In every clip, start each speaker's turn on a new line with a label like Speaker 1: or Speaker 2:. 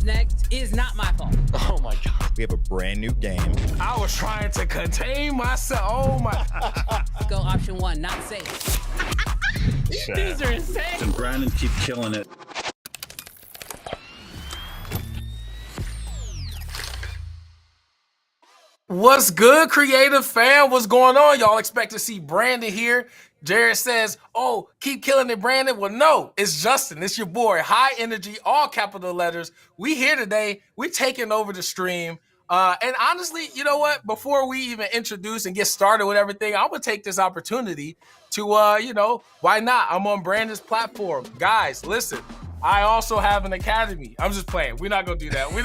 Speaker 1: next is not my fault.
Speaker 2: Oh my God.
Speaker 3: We have a brand new game.
Speaker 2: I was trying to contain myself. Oh my.
Speaker 1: Let's go option one, not safe. These are insane.
Speaker 4: And Brandon keep killing it.
Speaker 2: What's good, creative fam? What's going on? Y'all expect to see Brandon here. Jared says, oh, keep killing it, Brandon. Well, no, it's Justin. It's your boy. High energy, all capital letters. We here today. We taking over the stream. And honestly, you know what? Before we even introduce and get started with everything, I'm going to take this opportunity to, why not? I'm on Brandon's platform. Guys, listen. I also have an academy. I'm just playing. We're not gonna do that. We're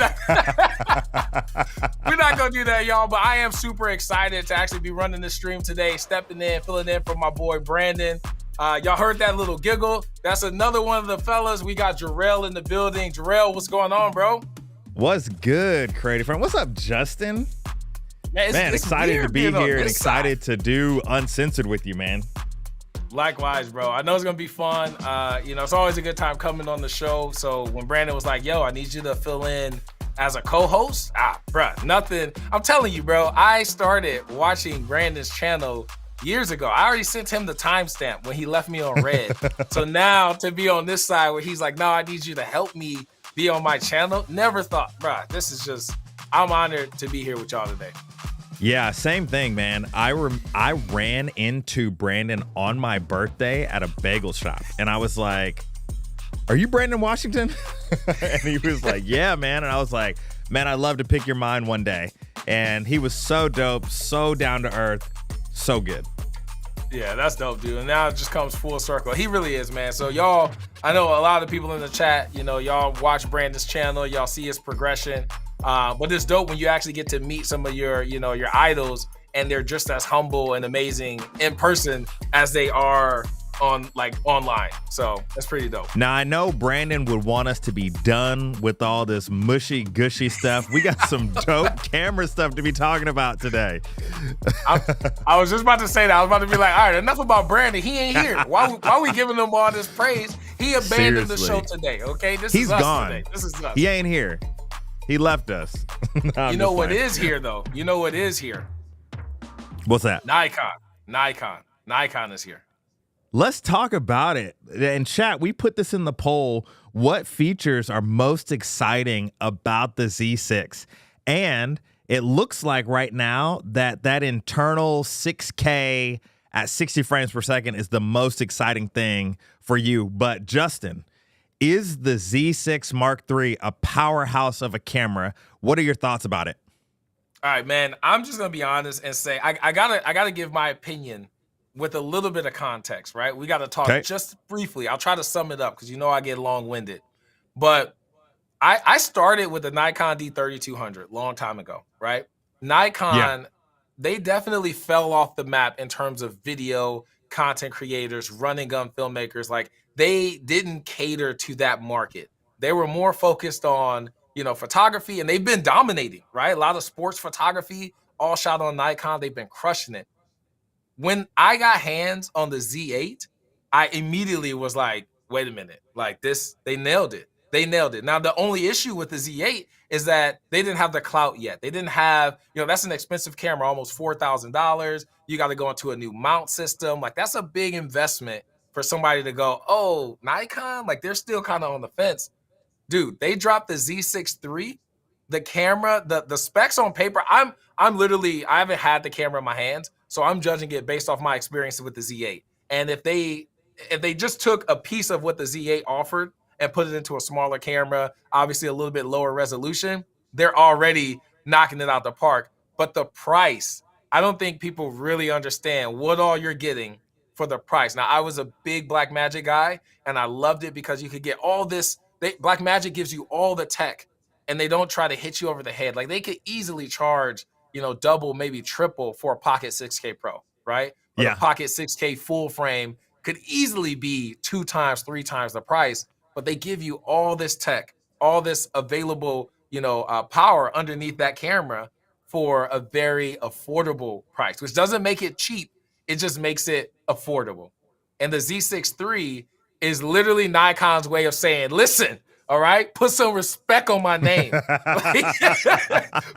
Speaker 2: not gonna do that, y'all. But I am super excited to actually be running this stream today, stepping in, filling in for my boy Brandon. Y'all heard that little giggle? That's another one of the fellas. We got Jarrell in the building. Jarrell, what's going on, bro?
Speaker 3: What's good, creative friend? What's up, Justin?
Speaker 2: Man,
Speaker 3: excited to be here and excited to do Uncensored with you, man.
Speaker 2: Likewise, bro. I know it's gonna be fun. It's always a good time coming on the show. So when Brandon was like, yo, I need you to fill in as a co-host, bruh, nothing. I'm telling you, bro, I started watching Brandon's channel years ago. I already sent him the timestamp when he left me on red. So now to be on this side where he's like, no, I need you to help me be on my channel. Never thought, bruh, this is just, I'm honored to be here with y'all today.
Speaker 3: Yeah, same thing, man. I ran into Brandon on my birthday at a bagel shop, and I was like, are you Brandon Washington? And he was like, yeah, man. And I was like, man, I'd love to pick your mind one day. And he was so dope, so down to earth, so good.
Speaker 2: Yeah, that's dope, dude. And now it just comes full circle. He really is, man. So y'all, I know a lot of people in the chat, y'all watch Brandon's channel, y'all see his progression. But it's dope when you actually get to meet some of your idols, and they're just as humble and amazing in person as they are online. So that's pretty dope.
Speaker 3: Now, I know Brandon would want us to be done with all this mushy gushy stuff. We got some dope camera stuff to be talking about today.
Speaker 2: I was just about to say that. I was about to be like, all right, enough about Brandon. He ain't here. Why we giving him all this praise? He abandoned the show today, okay?
Speaker 3: He's gone.
Speaker 2: Today. This is us.
Speaker 3: He ain't here. He left us.
Speaker 2: You know what is here, though? You know what is here?
Speaker 3: What's that?
Speaker 2: Nikon is here.
Speaker 3: Let's talk about it. In chat, we put this in the poll. What features are most exciting about the Z6? And it looks like right now that internal 6K at 60 frames per second is the most exciting thing for you. But Justin, is the Z6 Mark III a powerhouse of a camera? What are your thoughts about it?
Speaker 2: All right, man. I'm just gonna be honest and say I gotta give my opinion with a little bit of context, right? We gotta talk just briefly. I'll try to sum it up because I get long-winded. But I started with the Nikon D3200 long time ago, right? Nikon, they definitely fell off the map in terms of video content creators, running gun filmmakers. Like, they didn't cater to that market. They were more focused on, photography, and they've been dominating, right? A lot of sports photography, all shot on Nikon. They've been crushing it. When I got hands on the Z8, I immediately was like, wait a minute, like this, they nailed it. They nailed it. Now, the only issue with the Z8 is that they didn't have the clout yet. They didn't have, that's an expensive camera, almost $4,000. You got to go into a new mount system. Like, that's a big investment for somebody to go, oh, Nikon? Like, they're still kind of on the fence. Dude, they dropped the Z6 III, the camera, the specs on paper. I haven't had the camera in my hands, so I'm judging it based off my experience with the Z8. And if they just took a piece of what the Z8 offered and put it into a smaller camera, obviously a little bit lower resolution, they're already knocking it out the park. But the price, I don't think people really understand what all you're getting for the price. Now, I was a big Blackmagic guy, and I loved it because you could get all this. Blackmagic gives you all the tech, and they don't try to hit you over the head. Like, they could easily charge, double, maybe triple for a Pocket 6K Pro, right? Or the Pocket 6K full frame could easily be 2 times, 3 times the price, but they give you all this tech, all this available, power underneath that camera for a very affordable price, which doesn't make it cheap. It just makes it affordable. And the Z6 III is literally Nikon's way of saying, listen, All right, put some respect on my name.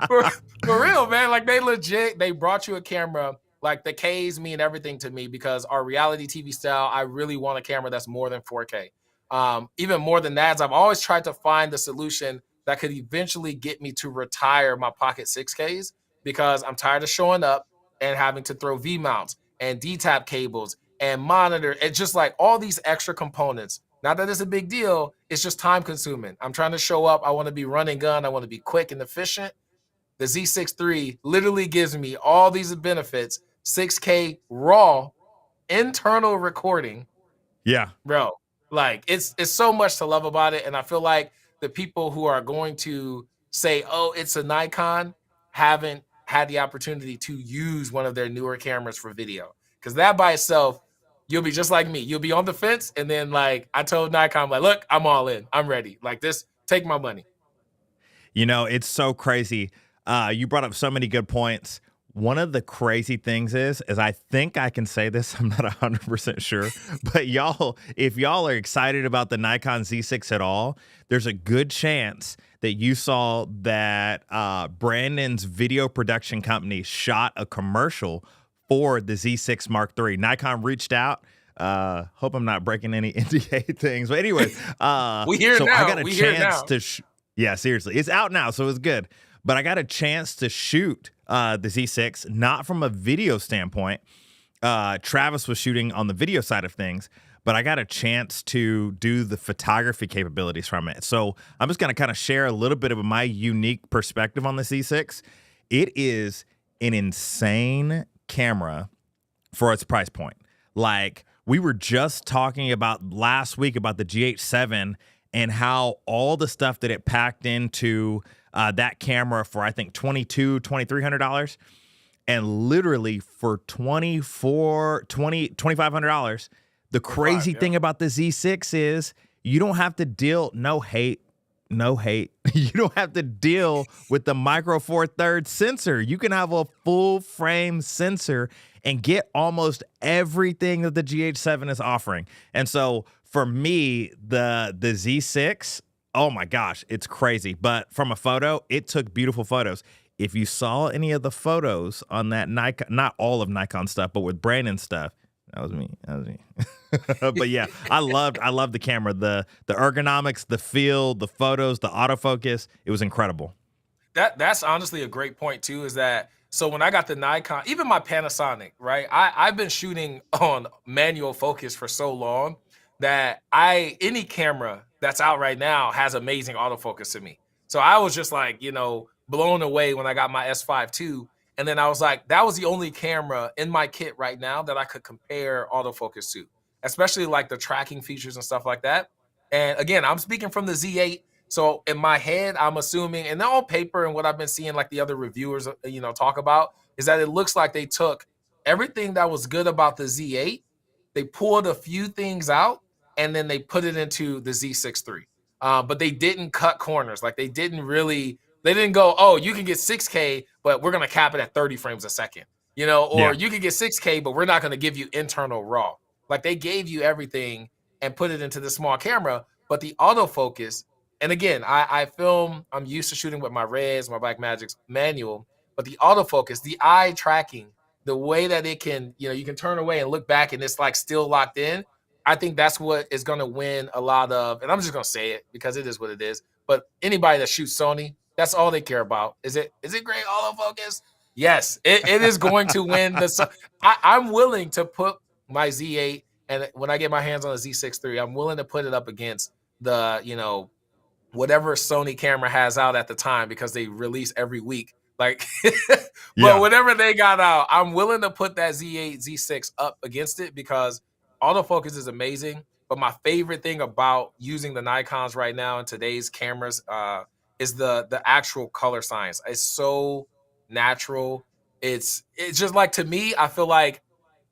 Speaker 2: for, for real, man. Like they legit, they brought you a camera. Like the Ks mean everything to me because our reality TV style, I really want a camera that's more than 4K. Even more than that, I've always tried to find the solution that could eventually get me to retire my Pocket 6Ks because I'm tired of showing up and having to throw V mounts and D-tap cables and monitor and just like all these extra components. Not that it's a big deal, it's just time consuming. I'm trying to show up. I want to be running gun. I want to be quick and efficient. The Z6 III literally gives me all these benefits, 6K raw internal recording.
Speaker 3: Yeah.
Speaker 2: Bro, like it's so much to love about it. And I feel like the people who are going to say, oh, it's a Nikon, haven't had the opportunity to use one of their newer cameras for video. Because that by itself, you'll be just like me. You'll be on the fence. And then like I told Nikon, like, look, I'm all in. I'm ready. Like this, take my money.
Speaker 3: You know, it's so crazy. You brought up so many good points. One of the crazy things is I think I can say this, I'm not 100% sure, but y'all, if y'all are excited about the Nikon Z6 at all, there's a good chance that you saw that Brandon's video production company shot a commercial for the Z6 Mark III. Nikon reached out. Hope I'm not breaking any NDA things, but anyway,
Speaker 2: we hear
Speaker 3: so
Speaker 2: now.
Speaker 3: I got a chance to, yeah, seriously, it's out now, so it's good. But I got a chance to shoot the Z6, not from a video standpoint. Travis was shooting on the video side of things, but I got a chance to do the photography capabilities from it. So I'm just going to kind of share a little bit of my unique perspective on the Z6. It is an insane camera for its price point. Like we were just talking about last week about the GH7 and how all the stuff that it packed into that camera for, I think, $2,300. And literally for $2,500, the crazy thing about the Z6 is you don't have to deal, no hate. You don't have to deal with the micro four thirds sensor. You can have a full frame sensor and get almost everything that the GH7 is offering. And so for me, the Z6, oh my gosh, it's crazy. But from a photo, it took beautiful photos. If you saw any of the photos on that Nikon, not all of Nikon stuff, but with Brandon stuff, that was me. But yeah, I loved the camera, the ergonomics, the feel, the photos, the autofocus. It was incredible.
Speaker 2: That's honestly a great point too, is that so when I got the Nikon, even my Panasonic, right? I've been shooting on manual focus for so long that any camera that's out right now has amazing autofocus to me. So I was just like, blown away when I got my S5 II. And then I was like, that was the only camera in my kit right now that I could compare autofocus to, especially like the tracking features and stuff like that. And again, I'm speaking from the Z8. So in my head, I'm assuming, and on paper and what I've been seeing like the other reviewers, talk about, is that it looks like they took everything that was good about the Z8, they pulled a few things out, and then they put it into the Z6 III. But they didn't cut corners. Like they didn't go, oh, you can get 6K, but we're going to cap it at 30 frames a second, or you can get 6K, but we're not going to give you internal RAW. Like they gave you everything and put it into the small camera, but the autofocus, and again, I film, I'm used to shooting with my Reds, my Blackmagics manual, but the autofocus, the eye tracking, the way that it can, you can turn away and look back and it's like still locked in. I think that's what is going to win a lot of, and I'm just going to say it because it is what it is, but anybody that shoots Sony, that's all they care about. Is it great autofocus? Yes, it is going to win. I'm willing to put my Z8, and when I get my hands on a Z6 III, I'm willing to put it up against the, whatever Sony camera has out at the time because they release every week. Like, but whatever they got out, I'm willing to put that Z8, Z6 up against it because autofocus is amazing. But my favorite thing about using the Nikons right now in today's cameras is the actual color science. It's so natural. It's just like, to me, I feel like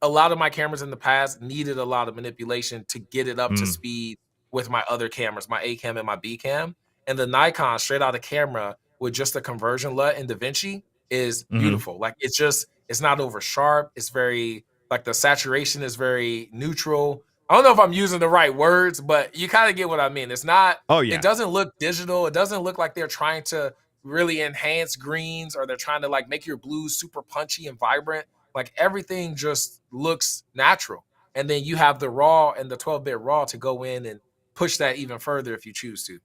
Speaker 2: a lot of my cameras in the past needed a lot of manipulation to get it up to speed with my other cameras, my A cam and my B cam. And the Nikon straight out of camera with just the conversion LUT in DaVinci is beautiful. Like it's not over sharp. It's very, like the saturation is very neutral. I don't know if I'm using the right words, but you kind of get what I mean. It's not,
Speaker 3: Oh yeah.
Speaker 2: it doesn't look digital. It doesn't look like they're trying to really enhance greens or they're trying to like make your blues super punchy and vibrant. Like everything just looks natural. And then you have the raw and the 12-bit raw to go in and push that even further if you choose to.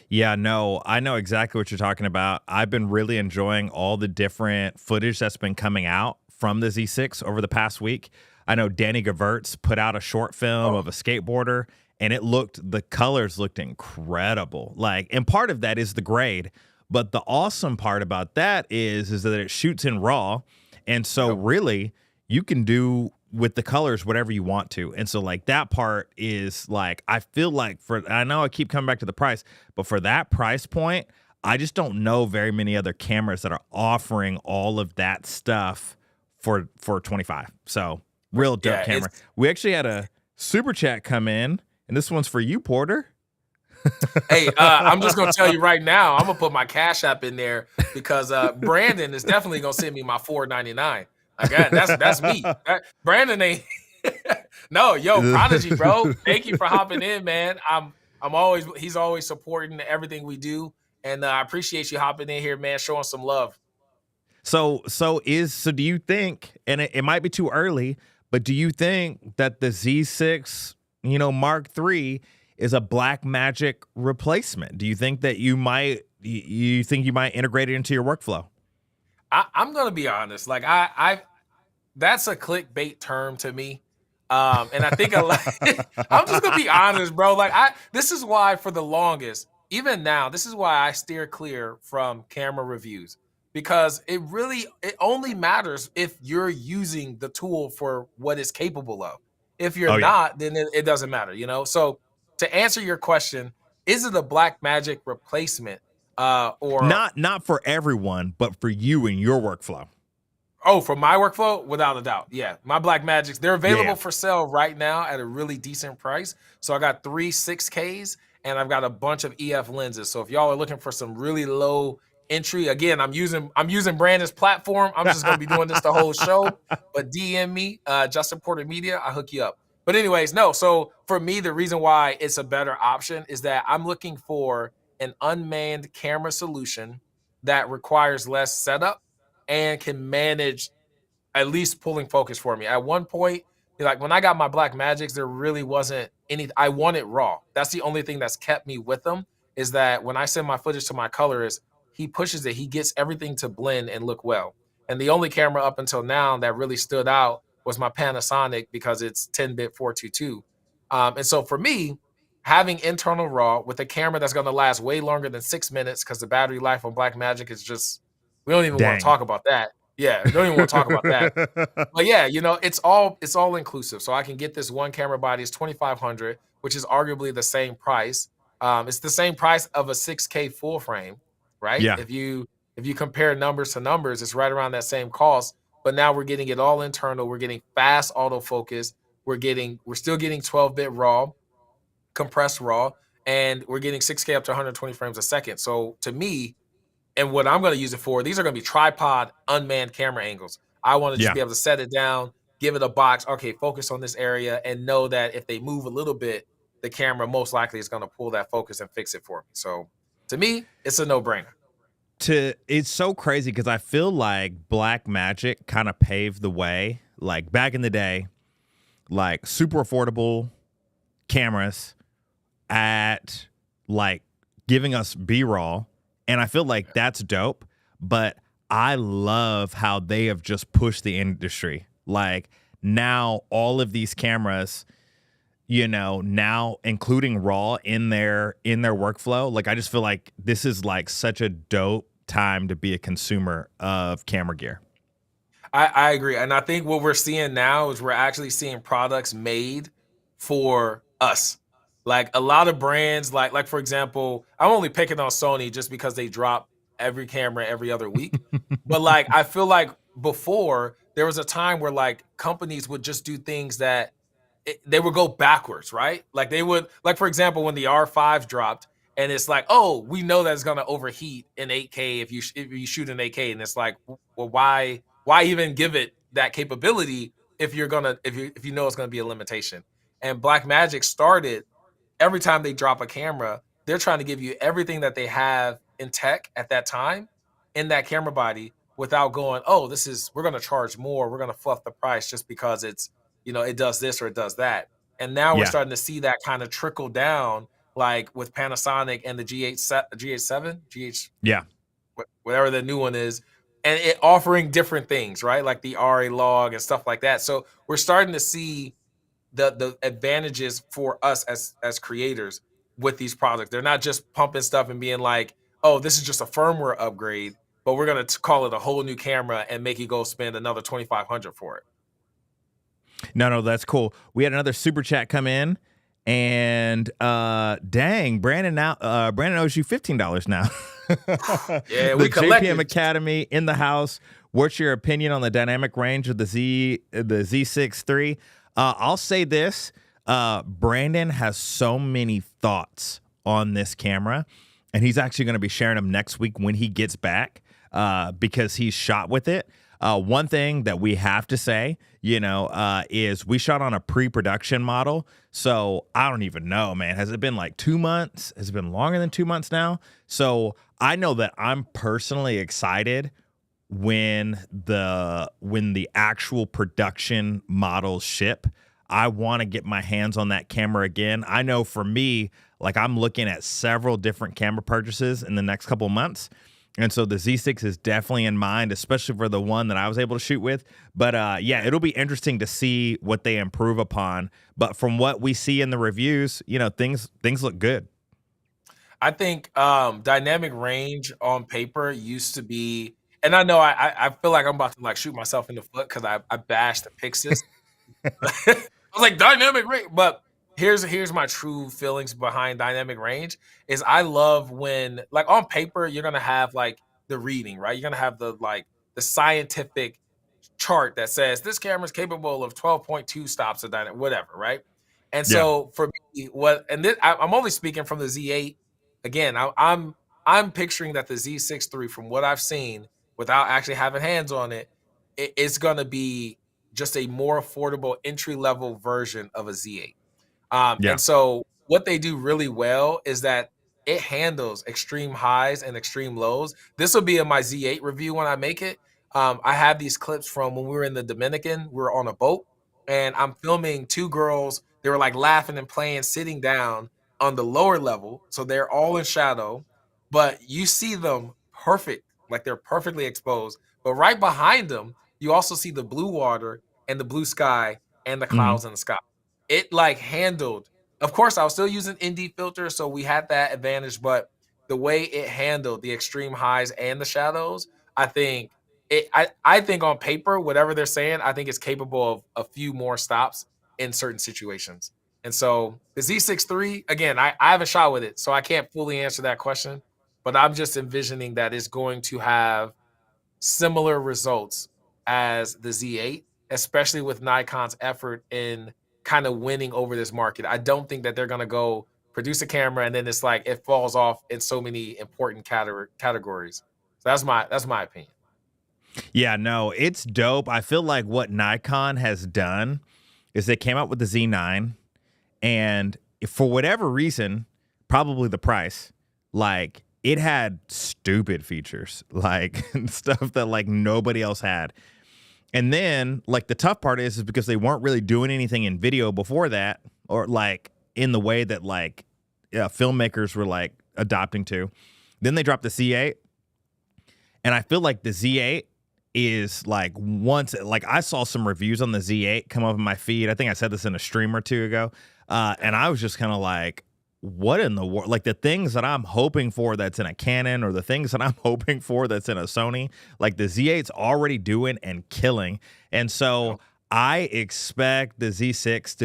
Speaker 3: Yeah, no, I know exactly what you're talking about. I've been really enjoying all the different footage that's been coming out from the Z6 over the past week. I know Danny Gavertz put out a short film of a skateboarder, and the colors looked incredible. Like, and part of that is the grade, but the awesome part about that is that it shoots in RAW, and so really you can do with the colors whatever you want to. And so like that part is like, I feel like I know I keep coming back to the price, but for that price point, I just don't know very many other cameras that are offering all of that stuff for 25. So real dope camera. We actually had a super chat come in, and this one's for you, Porter.
Speaker 2: Hey, I'm just gonna tell you right now, I'm gonna put my Cash App in there because Brandon is definitely gonna send me my $4.99. Again, that's me. Brandon ain't. No, yo, Prodigy, bro. Thank you for hopping in, man. He's always supporting everything we do, and I appreciate you hopping in here, man, showing some love.
Speaker 3: So do you think, and it might be too early, but do you think that the Z6, Mark III is a Blackmagic replacement? Do you think that you might integrate it into your workflow?
Speaker 2: I'm gonna be honest. Like that's a clickbait term to me. And I think I'm just gonna be honest, bro. Like this is why for the longest, even now, this is why I steer clear from camera reviews, because it only matters if you're using the tool for what it's capable of. If you're not, then it doesn't matter, So to answer your question, is it a Blackmagic replacement? Or
Speaker 3: not for everyone, but for you and your workflow.
Speaker 2: Oh, for my workflow, without a doubt. Yeah, my Blackmagics, they're available for sale right now at a really decent price. So I got 3 6Ks and I've got a bunch of EF lenses. So if y'all are looking for some really low entry, again, I'm using Brandon's platform. I'm just gonna be doing this the whole show. But DM me, Justin Porter Media, I'll hook you up. But anyways, no. So for me, the reason why it's a better option is that I'm looking for an unmanned camera solution that requires less setup and can manage at least pulling focus for me. At one point, like when I got my Blackmagics, there really wasn't any. I wanted raw. That's the only thing that's kept me with them, is that when I send my footage to my colorist, he pushes it. He gets everything to blend and look well. And the only camera up until now that really stood out was my Panasonic because it's 10-bit 422. And so for me, having internal raw with a camera that's going to last way longer than 6 minutes, because the battery life on Blackmagic is just, we don't even want to talk about that. Yeah, we don't even want to talk about that. But yeah, it's all inclusive. So I can get this one camera body. It's $2,500, which is arguably the same price. It's the same price of a 6K full frame, right?
Speaker 3: Yeah.
Speaker 2: If you compare numbers to numbers, it's right around that same cost. But now we're getting it all internal. We're getting fast autofocus. We're still getting 12-bit raw, compressed raw, and we're getting 6K up to 120 frames a second. So to me, and what I'm going to use it for, these are going to be tripod unmanned camera angles. I want to just be able to set it down, give it a box, okay, focus on this area, and know that if they move a little bit, the camera most likely is going to pull that focus and fix it for me. So to me, it's a no-brainer.
Speaker 3: It's so crazy because I feel like Blackmagic kind of paved the way. Like back in the day, like super affordable cameras at like giving us B-roll. And I feel like that's dope, but I love how they have just pushed the industry. Like now all of these cameras, now including RAW in their workflow. Like I just feel like this is like such a dope time to be a consumer of camera gear.
Speaker 2: I agree. And I think what we're seeing now is we're actually seeing products made for us. Like a lot of brands, like for example, I'm only picking on Sony just because they drop every camera every other week. But like I feel like before there was a time where like companies would just do things that they would go backwards, right? Like they would, like for example, when the R5 dropped, and it's like, oh, we know that it's gonna overheat in 8K if you shoot in 8K, and it's like, well, why even give it that capability if you know it's gonna be a limitation? And Blackmagic started, every time they drop a camera, they're trying to give you everything that they have in tech at that time in that camera body without going, oh, we're going to charge more. We're going to fluff the price just because it's, it does this or it does that. And now we're starting to see that kind of trickle down, like with Panasonic and the GH7, whatever the new one is, and it offering different things, right? Like the RA log and stuff like that. So we're starting to see the advantages for us as creators with these products. They're not just pumping stuff and being like, oh, this is just a firmware upgrade, but we're going to call it a whole new camera and make you go spend another $2,500 for it.
Speaker 3: No, that's cool. We had another super chat come in, and dang, Brandon owes you $15 now.
Speaker 2: Yeah,
Speaker 3: we collected. JPM Academy in the house. What's your opinion on the dynamic range of the Z6 III? I'll say this: Brandon has so many thoughts on this camera, and he's actually going to be sharing them next week when he gets back, because he's shot with it. One thing that we have to say, is we shot on a pre-production model. So I don't even know, man. Has it been like 2 months? Has it been longer than 2 months now? So I know that I'm personally excited when the actual production models ship. I want to get my hands on that camera again. I know for me, like, I'm looking at several different camera purchases in the next couple of months. And so the Z6 is definitely in mind, especially for the one that I was able to shoot with. But yeah, it'll be interesting to see what they improve upon. But from what we see in the reviews, things look good.
Speaker 2: I think dynamic range on paper used to be, and I know I feel like I'm about to like shoot myself in the foot because I bashed the Pixis. I was like, dynamic range, but here's my true feelings behind dynamic range is I love when, like, on paper you're gonna have like the reading, right? You're gonna have the scientific chart that says this camera is capable of 12.2 stops of dynamic, whatever, right? And so for me, I'm only speaking from the Z8. Again, I'm picturing that the Z6 III, from what I've seen, without actually having hands on it, it's gonna be just a more affordable entry level version of a Z8. And so what they do really well is that it handles extreme highs and extreme lows. This will be in my Z8 review when I make it. I have these clips from when we were in the Dominican. We were on a boat, and I'm filming two girls. They were like laughing and playing, sitting down on the lower level. So they're all in shadow, but you see them perfect, like they're perfectly exposed. But right behind them, you also see the blue water and the blue sky and the clouds in the sky. It like handled, of course, I was still using ND filter, so we had that advantage, but the way it handled the extreme highs and the shadows, I think I think on paper, whatever they're saying, I think it's capable of a few more stops in certain situations. And so the Z6 III, again, I haven't shot with it, so I can't fully answer that question, but I'm just envisioning that it's going to have similar results as the Z8, especially with Nikon's effort in kind of winning over this market. I don't think that they're going to go produce a camera and then it's like it falls off in so many important categories. So that's my opinion.
Speaker 3: Yeah, no, it's dope. I feel like what Nikon has done is they came out with the Z9, and for whatever reason, probably the price, like, it had stupid features, like stuff that like nobody else had. And then, like, the tough part is because they weren't really doing anything in video before that, or like in the way that like filmmakers were like adopting to. Then they dropped the Z8, and I feel like the Z8 is like, once, like, I saw some reviews on the Z8 come up in my feed. I think I said this in a stream or two ago, and I was just kind of like, what in the world? Like, the things that I'm hoping for that's in a Canon, or the things that I'm hoping for that's in a Sony, like the Z8's already doing and killing. And so I expect the Z6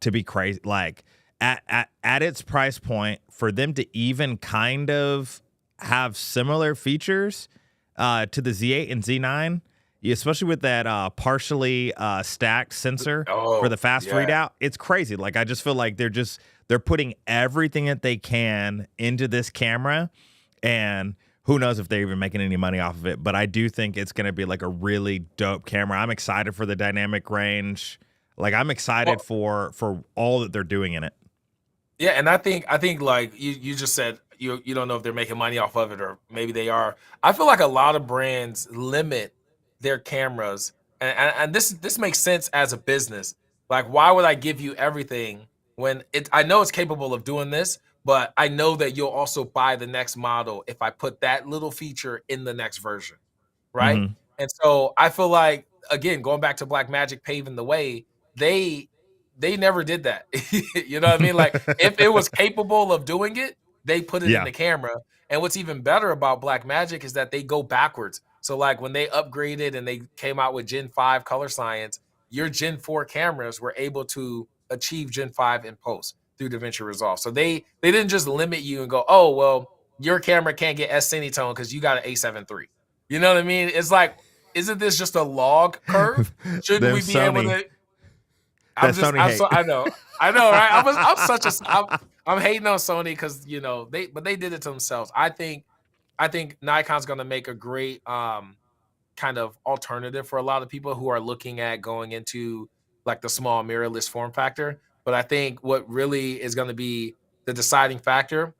Speaker 3: to be crazy. Like, at its price point, for them to even kind of have similar features to the Z8 and Z9, especially with that partially stacked sensor for the fast readout, it's crazy. Like, I just feel like they're putting everything that they can into this camera, and who knows if they're even making any money off of it. But I do think it's going to be like a really dope camera. I'm excited for the dynamic range. Like I'm excited for all that they're doing in it.
Speaker 2: Yeah, and I think like you just said, you don't know if they're making money off of it or maybe they are. I feel like a lot of brands limit their cameras, and this makes sense as a business. Like, why would I give you everything when I know it's capable of doing this, but I know that you'll also buy the next model if I put that little feature in the next version, right?
Speaker 3: Mm-hmm.
Speaker 2: And so I feel like, again, going back to Blackmagic paving the way, they never did that. You know what I mean? Like, if it was capable of doing it, they put it in the camera. And what's even better about Blackmagic is that they go backwards. So like when they upgraded and they came out with Gen 5 color science, your Gen 4 cameras were able to achieve Gen 5 in post through DaVinci Resolve. So they didn't just limit you and go, oh, well, your camera can't get S Cinetone because you got an A7 III. You know what I mean? It's like, isn't this just a log curve? Shouldn't we be able to? I know, right? I'm hating on Sony because they did it to themselves. I think Nikon's going to make a great kind of alternative for a lot of people who are looking at going into like the small mirrorless form factor. But I think what really is going to be the deciding factor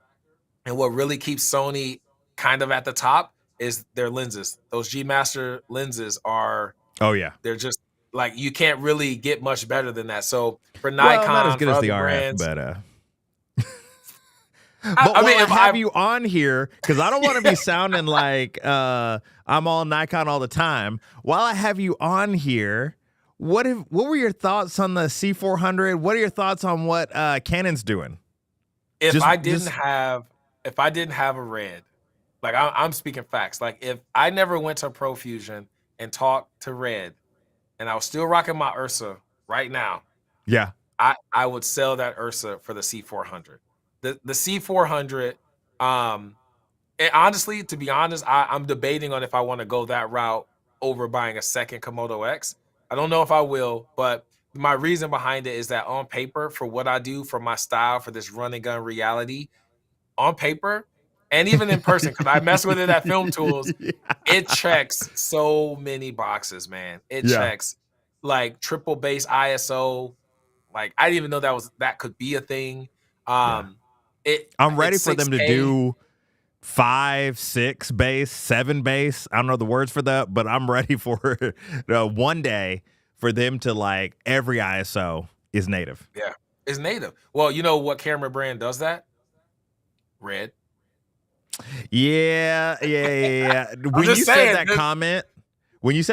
Speaker 2: and what really keeps Sony kind of at the top is their lenses. Those G Master lenses are, they're just like, you can't really get much better than that. So for Nikon,
Speaker 3: not as good
Speaker 2: for
Speaker 3: as the
Speaker 2: other
Speaker 3: RF,
Speaker 2: brands,
Speaker 3: but I mean, if I have you on here, because I don't want to be sounding like I'm all Nikon all the time. While I have you on here, what were your thoughts on the C400? What are your thoughts on what Canon's doing?
Speaker 2: If I didn't have a Red, like I'm speaking facts. Like if I never went to Profusion and talked to Red, and I was still rocking my Ursa right now, I would sell that Ursa for the C400. The C400, and honestly, to be honest, I'm debating on if I want to go that route over buying a second Komodo X. I don't know if I will, but my reason behind it is that on paper, for what I do, for my style, for this run and gun reality, on paper, and even in person, because I mess with it at Film Tools, it checks so many boxes, man. It checks like triple base ISO. Like I didn't even know that could be a thing.
Speaker 3: I'm ready for them to do 5, 6 base, 7 base. I don't know the words for that, but I'm ready for one day for them to like every ISO is native.
Speaker 2: Yeah, it's native. Well, you know what camera brand does that? Red.
Speaker 3: Yeah. When you said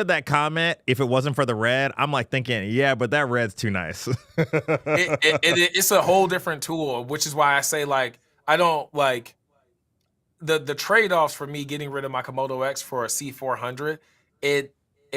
Speaker 3: that comment, if it wasn't for the Red, I'm like thinking, yeah, but that Red's too nice.
Speaker 2: It's a whole different tool, which is why I say like I don't like the trade-offs for me getting rid of my Komodo X for a C400. It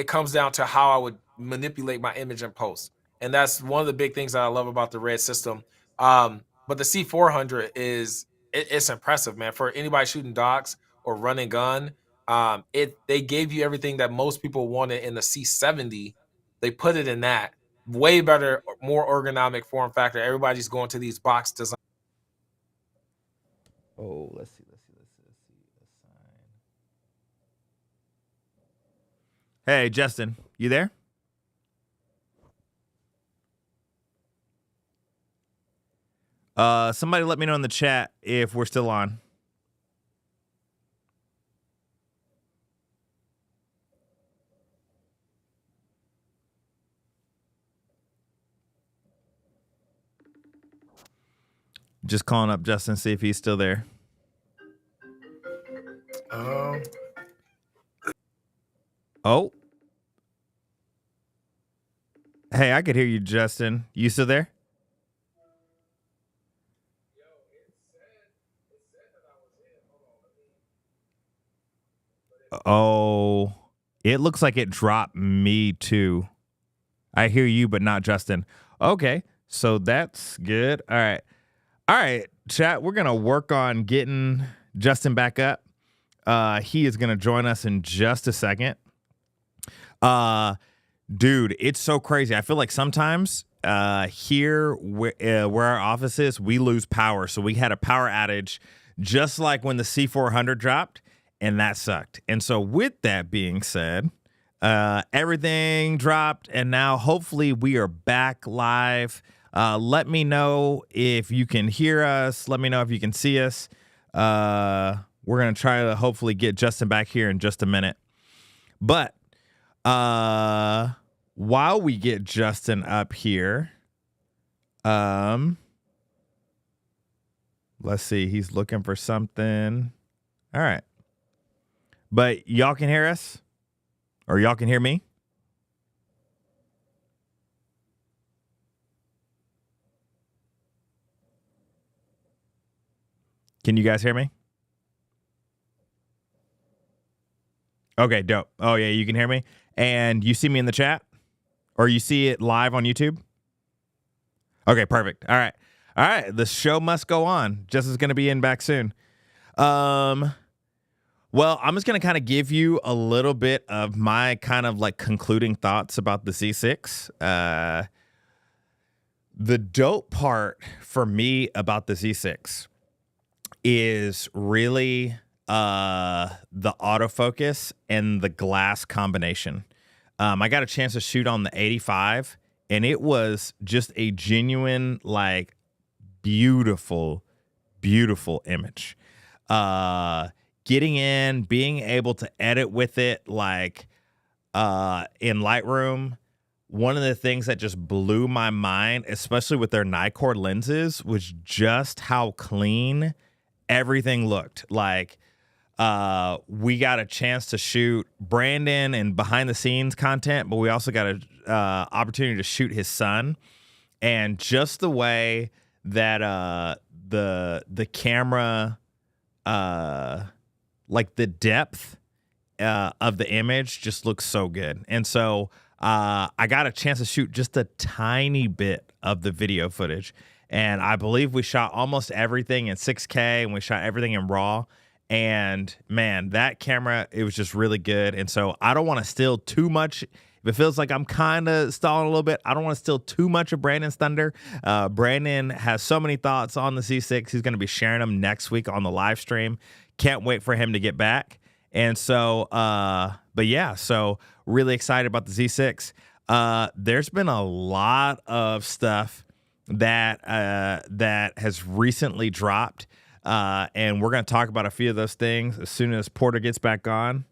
Speaker 2: comes down to how I would manipulate my image in post, and that's one of the big things that I love about the Red system. But the C400 it's impressive, man. For anybody shooting docs or running gun, they gave you everything that most people wanted in the C70. They put it in that way better, more ergonomic form factor. Everybody's going to these box design.
Speaker 3: Oh, let's see. Hey, Justin, you there? Somebody let me know in the chat if we're still on. Just calling up Justin, see if he's still there. Oh. Hey, I could hear you, Justin. You still there? Oh, it looks like it dropped me too. I hear you, but not Justin. Okay, so that's good. All right, chat. We're gonna work on getting Justin back up. He is gonna join us in just a second. Dude, it's so crazy. I feel like sometimes here where our office is, we lose power. So we had a power outage just like when the C400 dropped, and that sucked. And so with that being said, Everything dropped, and now hopefully we are back live. Let me know if you can hear us. Let me know if you can see us. We're going to try to hopefully get Justin back here in just a minute. But while we get Justin up here, let's see. He's looking for something. All right. But y'all can hear us? Or y'all can hear me? Can you guys hear me? Okay, dope. Oh, yeah, you can hear me? And you see me in the chat? Or you see it live on YouTube? Okay, perfect. All right. All right, the show must go on. Jess is going to be in back soon. Well, I'm just going to kind of give you a little bit of my kind of like concluding thoughts about the Z6. The dope part for me about the Z6 is really the autofocus and the glass combination. I got a chance to shoot on the 85, and it was just a genuine, like, beautiful, beautiful image. Getting in, being able to edit with it, like in Lightroom, one of the things that just blew my mind, especially with their Nikkor lenses, was just how clean everything looked. Like we got a chance to shoot Brandon and behind the scenes content, but we also got an opportunity to shoot his son, and just the way that the camera, like the depth of the image just looks so good. And so I got a chance to shoot just a tiny bit of the video footage. And I believe we shot almost everything in 6K, and we shot everything in RAW. And man, that camera, it was just really good. And so I don't want to steal too much. If it feels like I'm kind of stalling a little bit, I don't want to steal too much of Brandon's thunder. Brandon has so many thoughts on the Z6. He's going to be sharing them next week on the live stream. Can't wait for him to get back. And so, but yeah, so really excited about the Z6. There's been a lot of stuff that has recently dropped. And we're going to talk about a few of those things as soon as Porter gets back on.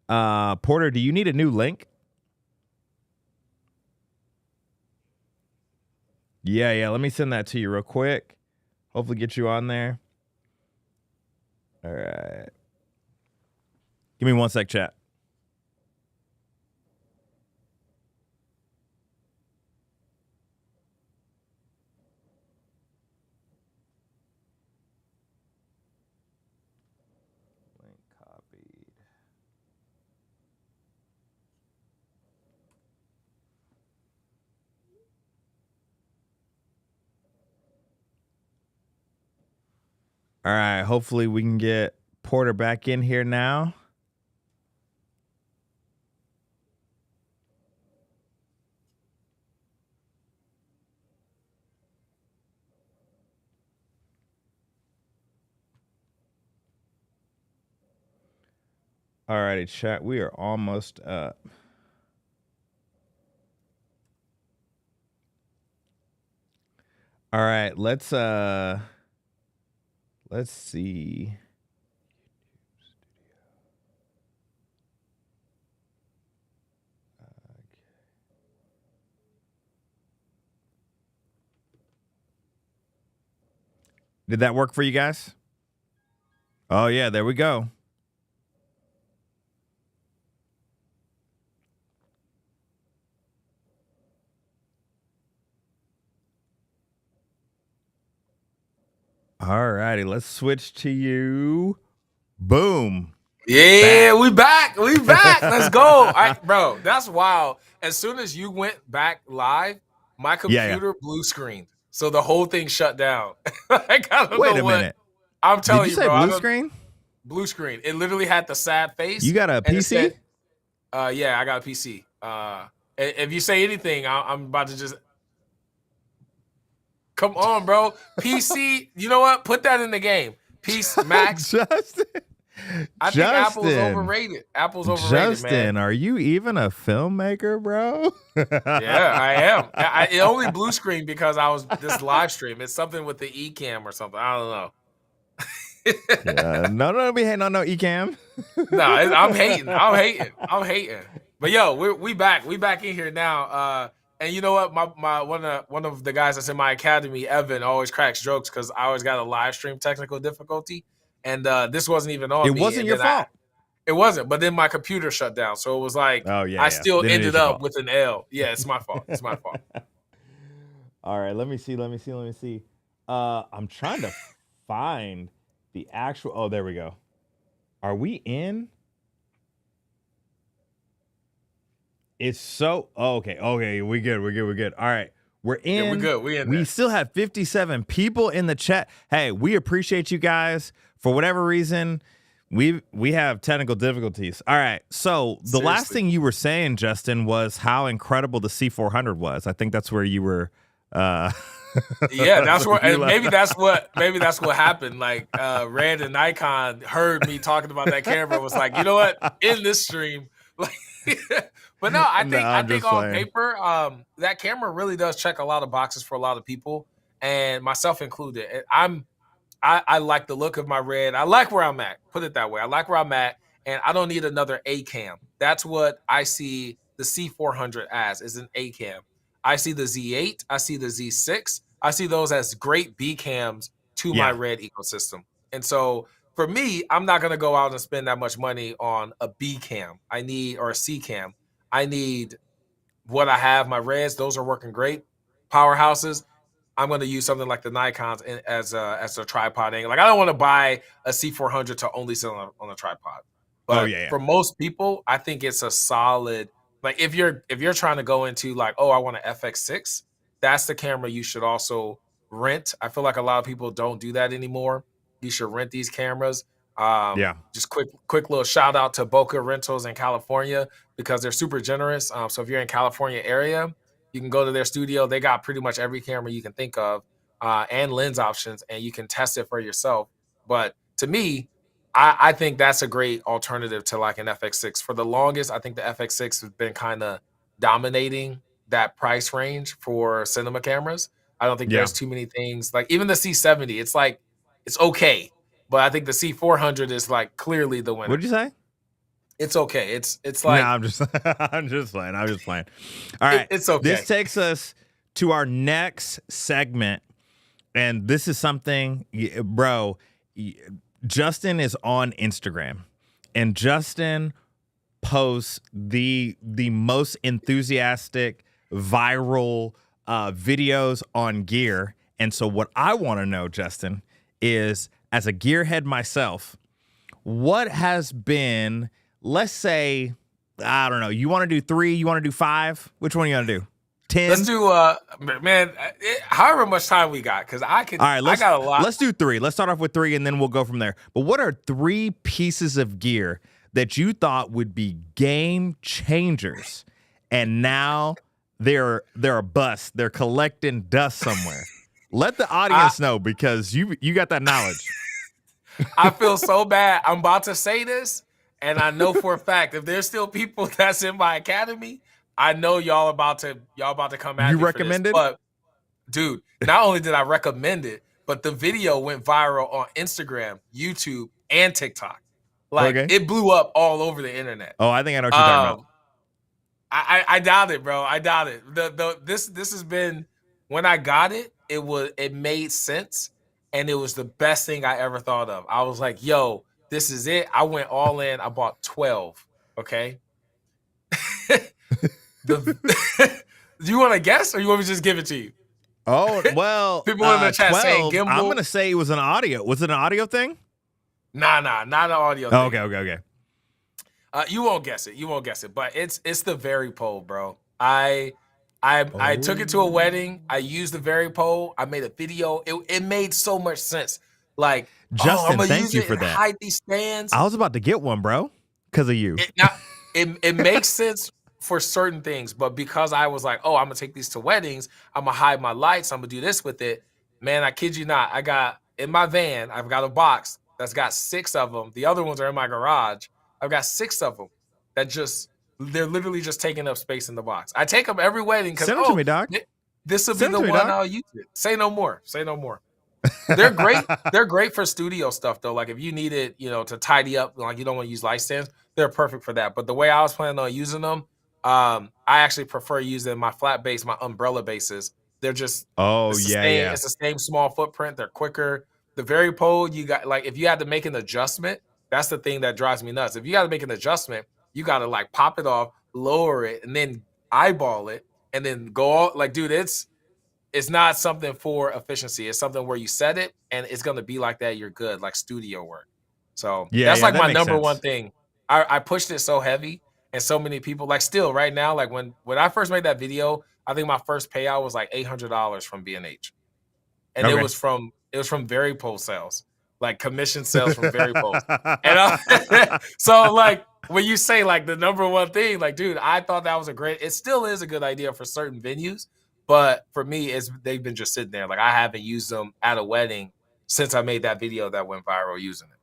Speaker 3: Porter, do you need a new link? Yeah. Let me send that to you real quick. Hopefully get you on there. All right. Give me 1 sec, chat. Link copied. All right. Hopefully we can get Porter back in here now. All righty, chat. We are almost up. All right, let's see. Did that work for you guys? Oh yeah, there we go. All righty, let's switch to you. Boom.
Speaker 2: Yeah, we back. Let's go. All right, bro, that's wild. As soon as you went back live, my computer blue screened. So the whole thing shut down. Like, I don't
Speaker 3: Wait
Speaker 2: know
Speaker 3: a
Speaker 2: what.
Speaker 3: minute.
Speaker 2: I'm telling
Speaker 3: Did you
Speaker 2: you,
Speaker 3: say
Speaker 2: bro.
Speaker 3: blue screen?
Speaker 2: Blue screen. It literally had the sad face.
Speaker 3: You got a PC?
Speaker 2: Said, yeah, I got a PC. If you say anything, I'm about to just... Come on, bro. PC, you know what? Put that in the game. Peace, Max.
Speaker 3: Justin.
Speaker 2: I think Apple is overrated. Apple's overrated,
Speaker 3: Justin,
Speaker 2: man.
Speaker 3: are you even a filmmaker, bro?
Speaker 2: Yeah, I am. It only blue screen because I was this live stream. It's something with the Ecamm or something. I don't know.
Speaker 3: No, be hating on no Ecamm.
Speaker 2: No, I'm hating. But yo, we back in here now. And you know what? My one of the guys that's in my academy, Evan, always cracks jokes because I always got a live stream technical difficulty, and this wasn't even on me.
Speaker 3: It wasn't your fault.
Speaker 2: It wasn't, but then my computer shut down, so it was like, I still ended up with an L. Yeah, it's my fault. It's my fault.
Speaker 3: All right, let me see. I'm trying to find the actual. Oh, there we go. Are we in? It's so. Oh, okay. We good. All right, we're in.
Speaker 2: Yeah, we're good. We
Speaker 3: still have 57 people in the chat. Hey, we appreciate you guys. For whatever reason, we have technical difficulties. All right, so the last thing you were saying, Justin, was how incredible the C400 was. I think that's where you were.
Speaker 2: Yeah, that's where, and maybe that's what happened. Like Red and Nikon heard me talking about that camera and was like, you know what, in this stream, like. But no, I think on paper, that camera really does check a lot of boxes for a lot of people, and myself included. I like the look of my Red. I like where I'm at. Put it that way. I like where I'm at, and I don't need another A cam. That's what I see the C400 as, is an A cam. I see the Z8. I see the Z6. I see those as great B cams to my Red ecosystem. And so for me, I'm not going to go out and spend that much money on a B cam. Or a C cam. I need what I have. My Reds, those are working great. Powerhouses, I'm going to use something like the Nikons as a tripod angle. Like, I don't want to buy a C400 to only sit on a tripod. But for most people, I think it's a solid. Like, if you're trying to go into like, oh, I want an FX6, that's the camera you should also rent. I feel like a lot of people don't do that anymore. You should rent these cameras. Just quick little shout out to Boca Rentals in California because they're super generous. So if you're in California area, you can go to their studio. They got pretty much every camera you can think of and lens options, and you can test it for yourself. But to me, I think that's a great alternative to like an FX6. For the longest, I think the FX6 has been kind of dominating that price range for cinema cameras. I don't think there's too many things. Like even the C70, it's like, it's okay. But I think the C400 is like clearly the winner.
Speaker 3: What'd you say?
Speaker 2: It's okay. It's like,
Speaker 3: no, I'm just playing. All right.
Speaker 2: It's okay.
Speaker 3: This takes us to our next segment. And this is something, bro, Justin is on Instagram, and Justin posts the most enthusiastic viral videos on gear. And so what I want to know, Justin, is as a gearhead myself, what has been, let's say, I don't know, you want to do 3, you want to do 5? Which one you want to do? 10?
Speaker 2: Let's do, however much time we got, because I got a lot.
Speaker 3: Let's do 3. Let's start off with 3, and then we'll go from there. But what are 3 pieces of gear that you thought would be game changers, and now they're a bust? They're collecting dust somewhere. Let the audience know, because you got that knowledge.
Speaker 2: I feel so bad. I'm about to say this, and I know for a fact if there's still people that's in my academy, I know y'all about to come at me.
Speaker 3: You recommend it?
Speaker 2: But dude, not only did I recommend it, but the video went viral on Instagram, YouTube, and TikTok. Like it blew up all over the internet.
Speaker 3: Oh, I think I know what you're talking
Speaker 2: about. I doubt it, bro. I doubt it. This has been, when I got it, it made sense, and it was the best thing I ever thought of. I was like, yo, this is it. I went all in. I bought 12. Okay. Do you want to guess, or you want me to just give it to you?
Speaker 3: Oh, well,
Speaker 2: people in the chat 12, saying gimbal.
Speaker 3: I'm gonna say it was an audio. Was it an audio thing?
Speaker 2: Nah, not an audio thing.
Speaker 3: Okay.
Speaker 2: You won't guess it. But it's the Varipole, bro. I took it to a wedding. I used the Varipole. I made a video. It made so much sense. Like,
Speaker 3: Justin, thank you for that.
Speaker 2: Hide these stands.
Speaker 3: I was about to get one, bro, because of you.
Speaker 2: It makes sense for certain things, but because I was like, oh, I'm gonna take these to weddings, I'm gonna hide my lights, I'm gonna do this with it. Man, I kid you not, I got in my van, I've got a box that's got 6 of them. The other ones are in my garage. I've got 6 of them that they're literally just taking up space in the box. I take them every wedding because,
Speaker 3: Send them to me, dog.
Speaker 2: this will be
Speaker 3: Send
Speaker 2: the
Speaker 3: them to me,
Speaker 2: one
Speaker 3: dog.
Speaker 2: I'll use it. Say no more. Say no more. They're great. They're great for studio stuff though. Like if you need it, to tidy up, like you don't want to use light stands, they're perfect for that. But the way I was planning on using them, I actually prefer using my flat base, my umbrella bases. They're just it's the same small footprint. They're quicker. The Varipole, you got like if you had to make an adjustment, that's the thing that drives me nuts. If you got to make an adjustment, you got to like pop it off, lower it, and then eyeball it, and then go all like, dude, it's not something for efficiency. It's something where you set it and it's going to be like that. You're good, like studio work. So that's like my number one thing. I pushed it so heavy and so many people like still right now, like when I first made that video, I think my first payout was like $800 from B&H. And it was from Varipole sales, like commission sales from Varipole. And so like when you say like the number one thing, like, dude, I thought that was it still is a good idea for certain venues. But for me, they've been just sitting there. Like I haven't used them at a wedding since I made that video that went viral using it.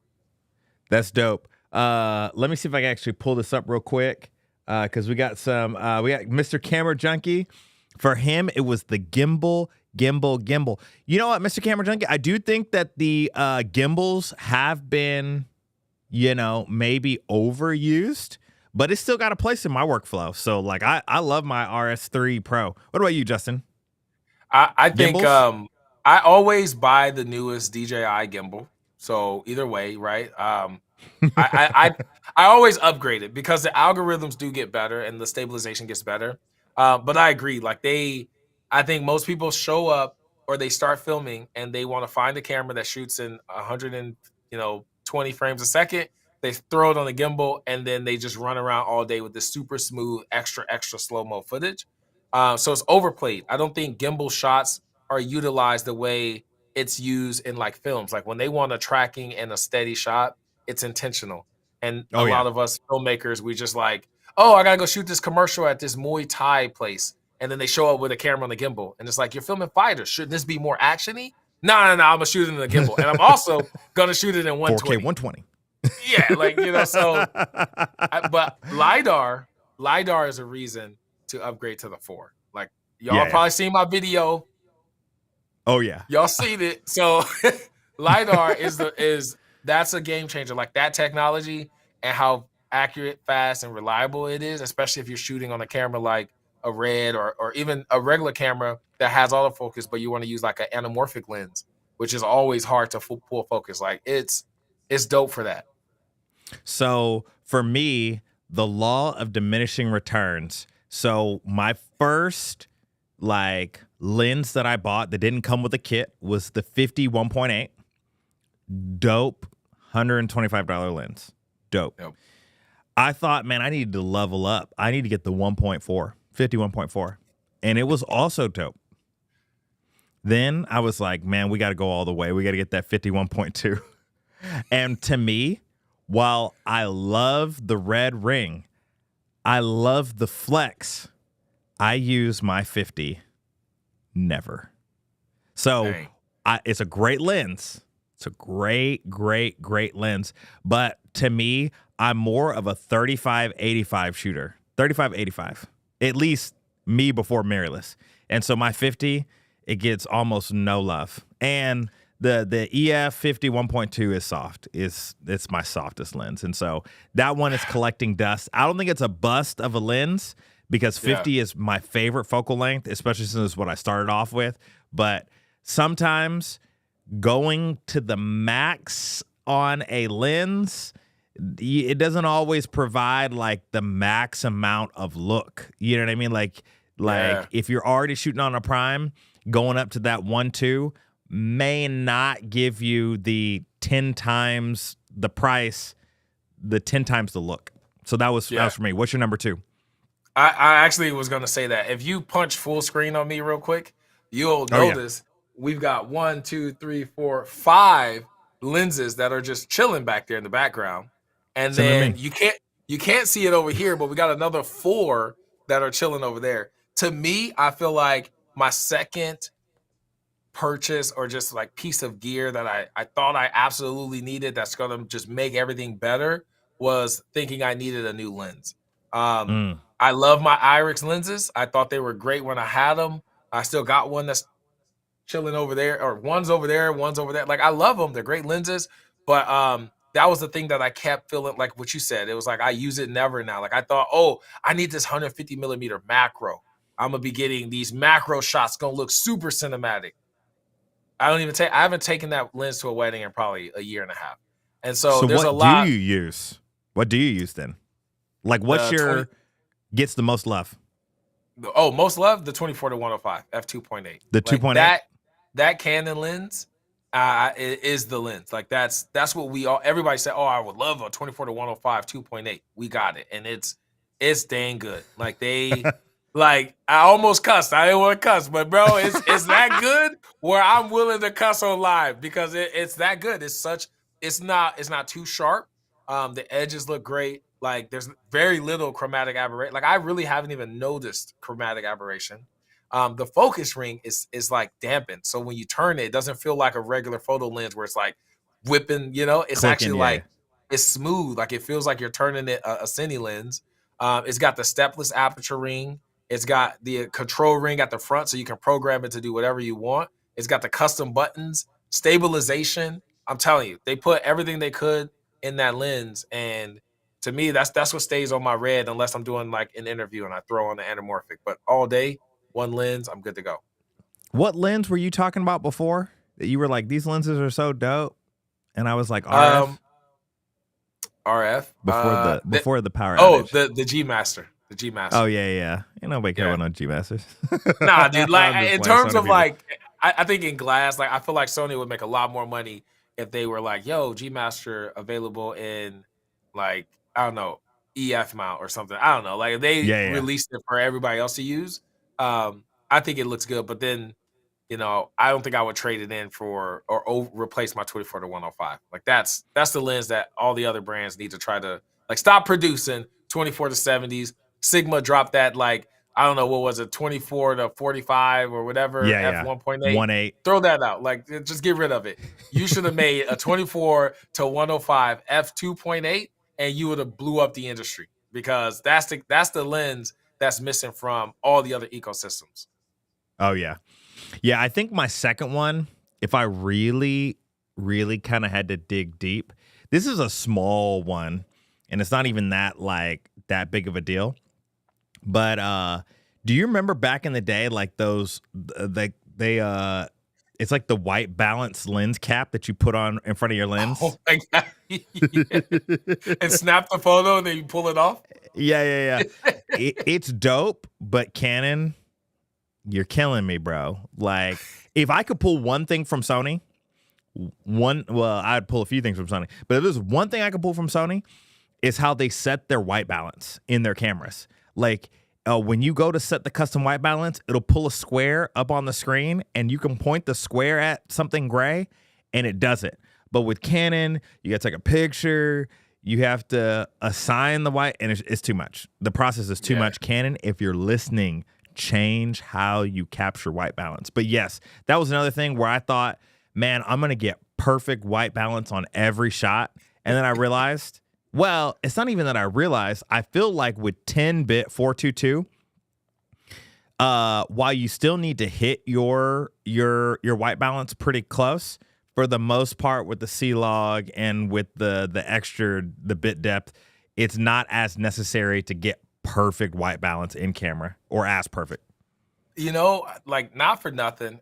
Speaker 3: That's dope. Let me see if I can actually pull this up real quick because we got Mr. Camera Junkie. For him, it was the gimbal. You know what, Mr. Camera Junkie? I do think that the gimbals have been, maybe overused. But it's still got a place in my workflow. So, like, I love my RS3 Pro. What about you, Justin?
Speaker 2: I think I always buy the newest DJI gimbal. So either way, right? I always upgrade it because the algorithms do get better and the stabilization gets better. But I agree. Like I think most people show up or they start filming and they want to find a camera that shoots in 120 frames a second. They throw it on the gimbal and then they just run around all day with this super smooth, extra slow-mo footage. So it's overplayed. I don't think gimbal shots are utilized the way it's used in like films. Like when they want a tracking and a steady shot, it's intentional. And a lot of us filmmakers, we just like, oh, I gotta go shoot this commercial at this Muay Thai place. And then they show up with a camera on the gimbal. And it's like, you're filming fighters. Shouldn't this be more action-y? No, I'm gonna shoot it in the gimbal. And I'm also gonna shoot it in 120.
Speaker 3: 4K 120.
Speaker 2: Yeah, like, so, but LiDAR is a reason to upgrade to the 4. Like, y'all probably seen my video.
Speaker 3: Oh, yeah.
Speaker 2: Y'all seen it. So, LiDAR that's a game changer. Like, that technology and how accurate, fast, and reliable it is, especially if you're shooting on a camera like a Red or even a regular camera that has autofocus, but you want to use like an anamorphic lens, which is always hard to pull focus. Like, it's dope for that.
Speaker 3: So for me, the law of diminishing returns. So my first like lens that I bought that didn't come with a kit was the 50 1.8. Dope, $125 lens. Dope. Yep. I thought, man, I needed to level up. I need to get the 1.4, 50 1.4. And it was also dope. Then I was like, man, we got to go all the way. We got to get that 50 1.2. And to me, while I love the red ring, I love the flex, I use my 50 never. So it's a great lens. It's a great lens. But to me, I'm more of a 35-85 shooter. 35-85. At least me before mirrorless. And so my 50, it gets almost no love. And the EF 50 1.2 is soft. It's my softest lens. And so that one is collecting dust. I don't think it's a bust of a lens because 50 is my favorite focal length, especially since it's what I started off with. But sometimes going to the max on a lens, it doesn't always provide like the max amount of look. You know what I mean? Like if you're already shooting on a prime, going up to that 1.2 may not give you the 10 times the price, the 10 times the look. So that was for me. What's your number 2?
Speaker 2: I actually was going to say that. If you punch full screen on me real quick, you'll notice we've got 1, 2, 3, 4, 5 lenses that are just chilling back there in the background. And then you can't see it over here, but we got another 4 that are chilling over there. To me, I feel like my second purchase or just like piece of gear that I thought I absolutely needed that's gonna just make everything better was thinking I needed a new lens. I love my Irix lenses. I thought they were great when I had them. I still got one that's chilling over there, or one's over there, one's over there. Like, I love them. They're great lenses. But that was the thing that I kept feeling like what you said. It was like I use it never now. Like I thought, oh, I need this 150 millimeter macro. I'm gonna be getting these macro shots gonna look super cinematic. I haven't taken that lens to a wedding in probably a year and a half. And so there's a lot.
Speaker 3: What do you use? What do you use then? Like what's your gets the most love?
Speaker 2: Oh, most love the 24-105 f2.8.
Speaker 3: The 2.8.
Speaker 2: That Canon lens is the lens. Like that's what everybody said. Oh, I would love a 24-105 2.8. We got it, and it's dang good. Like like I almost cussed. I didn't want to cuss, but bro, it's that good where I'm willing to cuss on live because it's that good. It's not too sharp. The edges look great. Like there's very little chromatic aberration. Like I really haven't even noticed chromatic aberration. The focus ring is like dampened. So when you turn it, it doesn't feel like a regular photo lens where it's like whipping, it's
Speaker 3: clicking,
Speaker 2: actually like it's smooth. Like it feels like you're turning it a cine lens. It's got the stepless aperture ring. It's got the control ring at the front so you can program it to do whatever you want. It's got the custom buttons, stabilization. I'm telling you, they put everything they could in that lens. And to me, that's what stays on my red unless I'm doing like an interview and I throw on the anamorphic. But all day, one lens, I'm good to go.
Speaker 3: What lens were you talking about before that you were like, these lenses are so dope? And I was like, RF?
Speaker 2: RF?
Speaker 3: Before the power
Speaker 2: outage.
Speaker 3: outage.
Speaker 2: The G Master. The G Master.
Speaker 3: Oh, yeah. Ain't nobody caring on G Masters.
Speaker 2: Nah, dude. Like, in terms of like, I think in glass, like, I feel like Sony would make a lot more money if they were like, yo, G Master available in, like, I don't know, EF mount or something. I don't know. Like, if they released it for everybody else to use, I think it looks good. But then, I don't think I would trade it in for or replace my 24-105. Like, that's the lens that all the other brands need to try to, like, stop producing 24-70s. Sigma dropped that, like, I don't know, what was it, 24-45 or whatever, f1.8.
Speaker 3: 1.8.
Speaker 2: Throw that out. Like, just get rid of it. You should have made a 24-105 f2.8, and you would have blew up the industry because that's the lens that's missing from all the other ecosystems.
Speaker 3: Oh, yeah. Yeah, I think my second one, if I really, really kind of had to dig deep, this is a small one, and it's not even that big of a deal. But do you remember back in the day, like those, it's like the white balance lens cap that you put on in front of your lens?
Speaker 2: Oh my God. And snap the photo and then you pull it off?
Speaker 3: Yeah. It's dope, but Canon, you're killing me, bro. Like, if I could pull one thing from Sony, I'd pull a few things from Sony. But if there's one thing I could pull from Sony, is how they set their white balance in their cameras. Like, when you go to set the custom white balance, it'll pull a square up on the screen, and you can point the square at something gray, and it does it. But with Canon, you got to take a picture. You have to assign the white, and it's too much. The process is too much. Canon, if you're listening, change how you capture white balance. But yes, that was another thing where I thought, man, I'm going to get perfect white balance on every shot. And then I realized, well, it's not even that I realized. I feel like with 10-bit 422, while you still need to hit your white balance pretty close, for the most part with the C-Log and with the bit depth, it's not as necessary to get perfect white balance in camera, or as perfect.
Speaker 2: Like, not for nothing,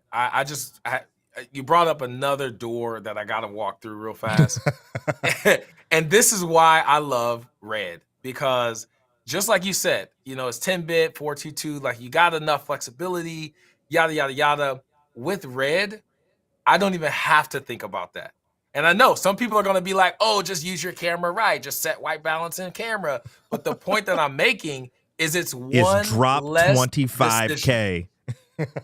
Speaker 2: you brought up another door that I gotta walk through real fast. And this is why I love Red, because just like you said, it's 10-bit 422, like you got enough flexibility, yada yada yada. With Red, I don't even have to think about that. And I know some people are going to be like, oh, just use your camera right. Just set white balance in camera. But the point that I'm making is it's one
Speaker 3: drop
Speaker 2: less
Speaker 3: 25K.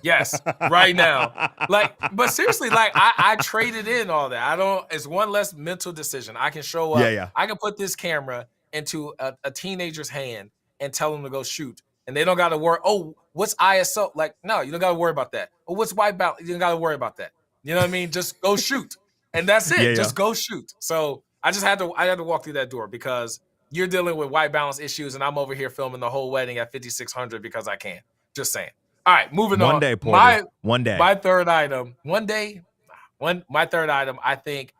Speaker 2: Yes, right now. Like, but seriously, like I traded in all that. It's one less mental decision. I can show up.
Speaker 3: Yeah.
Speaker 2: I can put this camera into a teenager's hand and tell him to go shoot. and they don't got to worry. Oh, what's ISO? Like, no, you don't got to worry about that. Oh, what's white balance? You don't got to worry about that. You know what I mean? Just go shoot, and that's it. Just go shoot. So I had to walk through that door because you're dealing with white balance issues, and I'm over here filming the whole wedding at 5600 because I can. Just saying. All right, moving on.
Speaker 3: One day, Porter. One day.
Speaker 2: My third item. My third item, I think,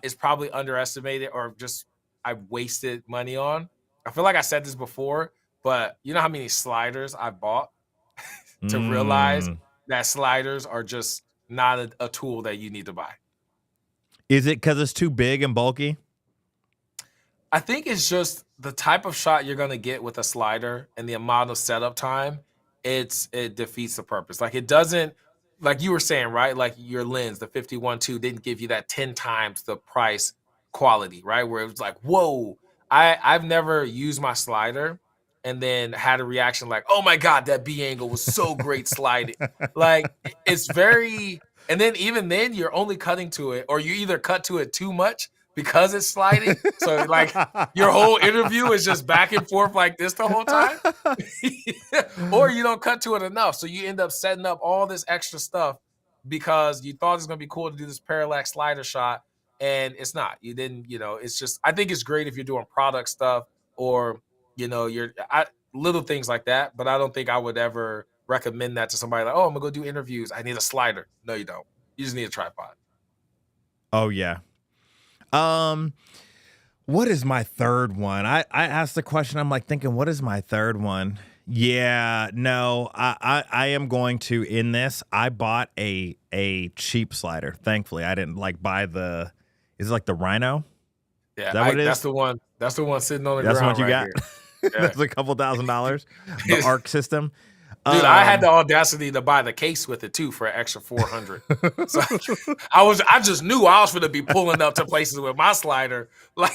Speaker 2: is probably underestimated or just I wasted money on. I feel like I said this before, but you know how many sliders I bought to realize that sliders are just not a tool that you need to buy.
Speaker 3: Is it because it's too big and bulky?
Speaker 2: I think it's just the type of shot you're going to get with a slider and the amount of setup time. It defeats the purpose. Like it doesn't, like you were saying, right? Like your lens, the 51.2 didn't give you that 10 times the price quality, right? Where it was like, whoa, I've never used my slider and then had a reaction like, oh my God, that B angle was so great sliding. Like it's very, and then even then you're only cutting to it, or you either cut to it too much because it's sliding. So like your whole interview is just back and forth like this the whole time. Or you don't cut to it enough. So you end up setting up all this extra stuff because you thought it was going to be cool to do this parallax slider shot. And it's not. You didn't, it's just, I think it's great if you're doing product stuff or, little things like that. But I don't think I would ever recommend that to somebody like, oh, I'm going to go do interviews. I need a slider. No, you don't. You just need a tripod.
Speaker 3: Oh, yeah. What is my third one? I asked the question. I'm like thinking, what is my third one? Yeah, no, I am going to end this. I bought a cheap slider. Thankfully, I didn't buy is it like the Rhino?
Speaker 2: Yeah, is that what it is? That's the one. That's the one sitting on the ground.
Speaker 3: That's what you
Speaker 2: right
Speaker 3: got. Yeah. That's a couple $1,000. The ARC system.
Speaker 2: Dude, I had the audacity to buy the case with it too for an extra $400. So I just knew I was going to be pulling up to places with my slider. Like,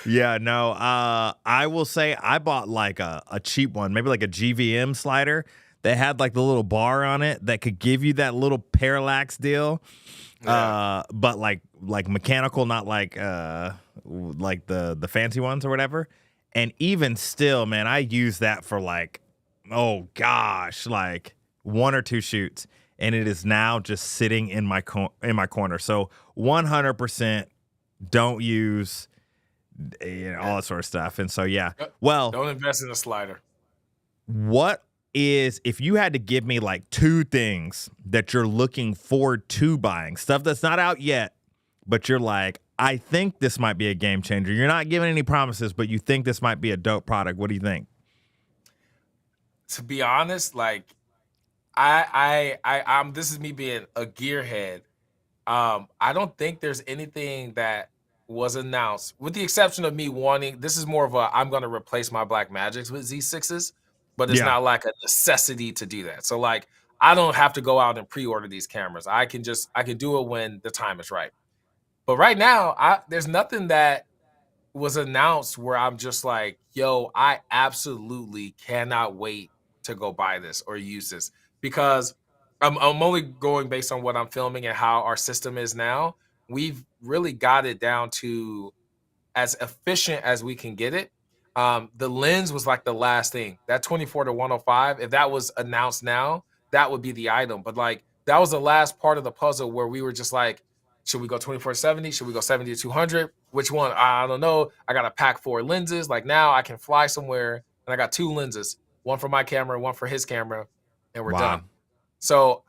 Speaker 3: yeah, no. I will say I bought like a cheap one, maybe like a GVM slider that had like the little bar on it that could give you that little parallax deal. Yeah. But like mechanical, not like the fancy ones or whatever. And even still, man, I use that for like, oh gosh, like 1 or 2 shoots, and it is now just sitting in my corner. So 100% don't use all that sort of stuff. And so yeah, well,
Speaker 2: don't invest in a slider.
Speaker 3: What is, if you had to give me like 2 things that you're looking forward to buying, stuff that's not out yet, but you're like, I think this might be a game changer. You're not giving any promises, but you think this might be a dope product. What do you think?
Speaker 2: To be honest, like I'm this is me being a gearhead. I don't think there's anything that was announced, with the exception of me wanting, this is more of a, I'm going to replace my Black Magics with Z6s, but it's not like a necessity to do that. So like, I don't have to go out and pre-order these cameras. I can do it when the time is right. But right now, there's nothing that was announced where I'm just like, yo, I absolutely cannot wait to go buy this or use this, because I'm only going based on what I'm filming and how our system is now. We've really got it down to as efficient as we can get it. The lens was like the last thing. That 24-105, if that was announced now, that would be the item. But like, that was the last part of the puzzle where we were just like, should we go 24-70? Should we go 70-200? Which one? I don't know. I got to pack 4 lenses. Like now I can fly somewhere and I got 2 lenses, one for my camera, one for his camera, and we're done. So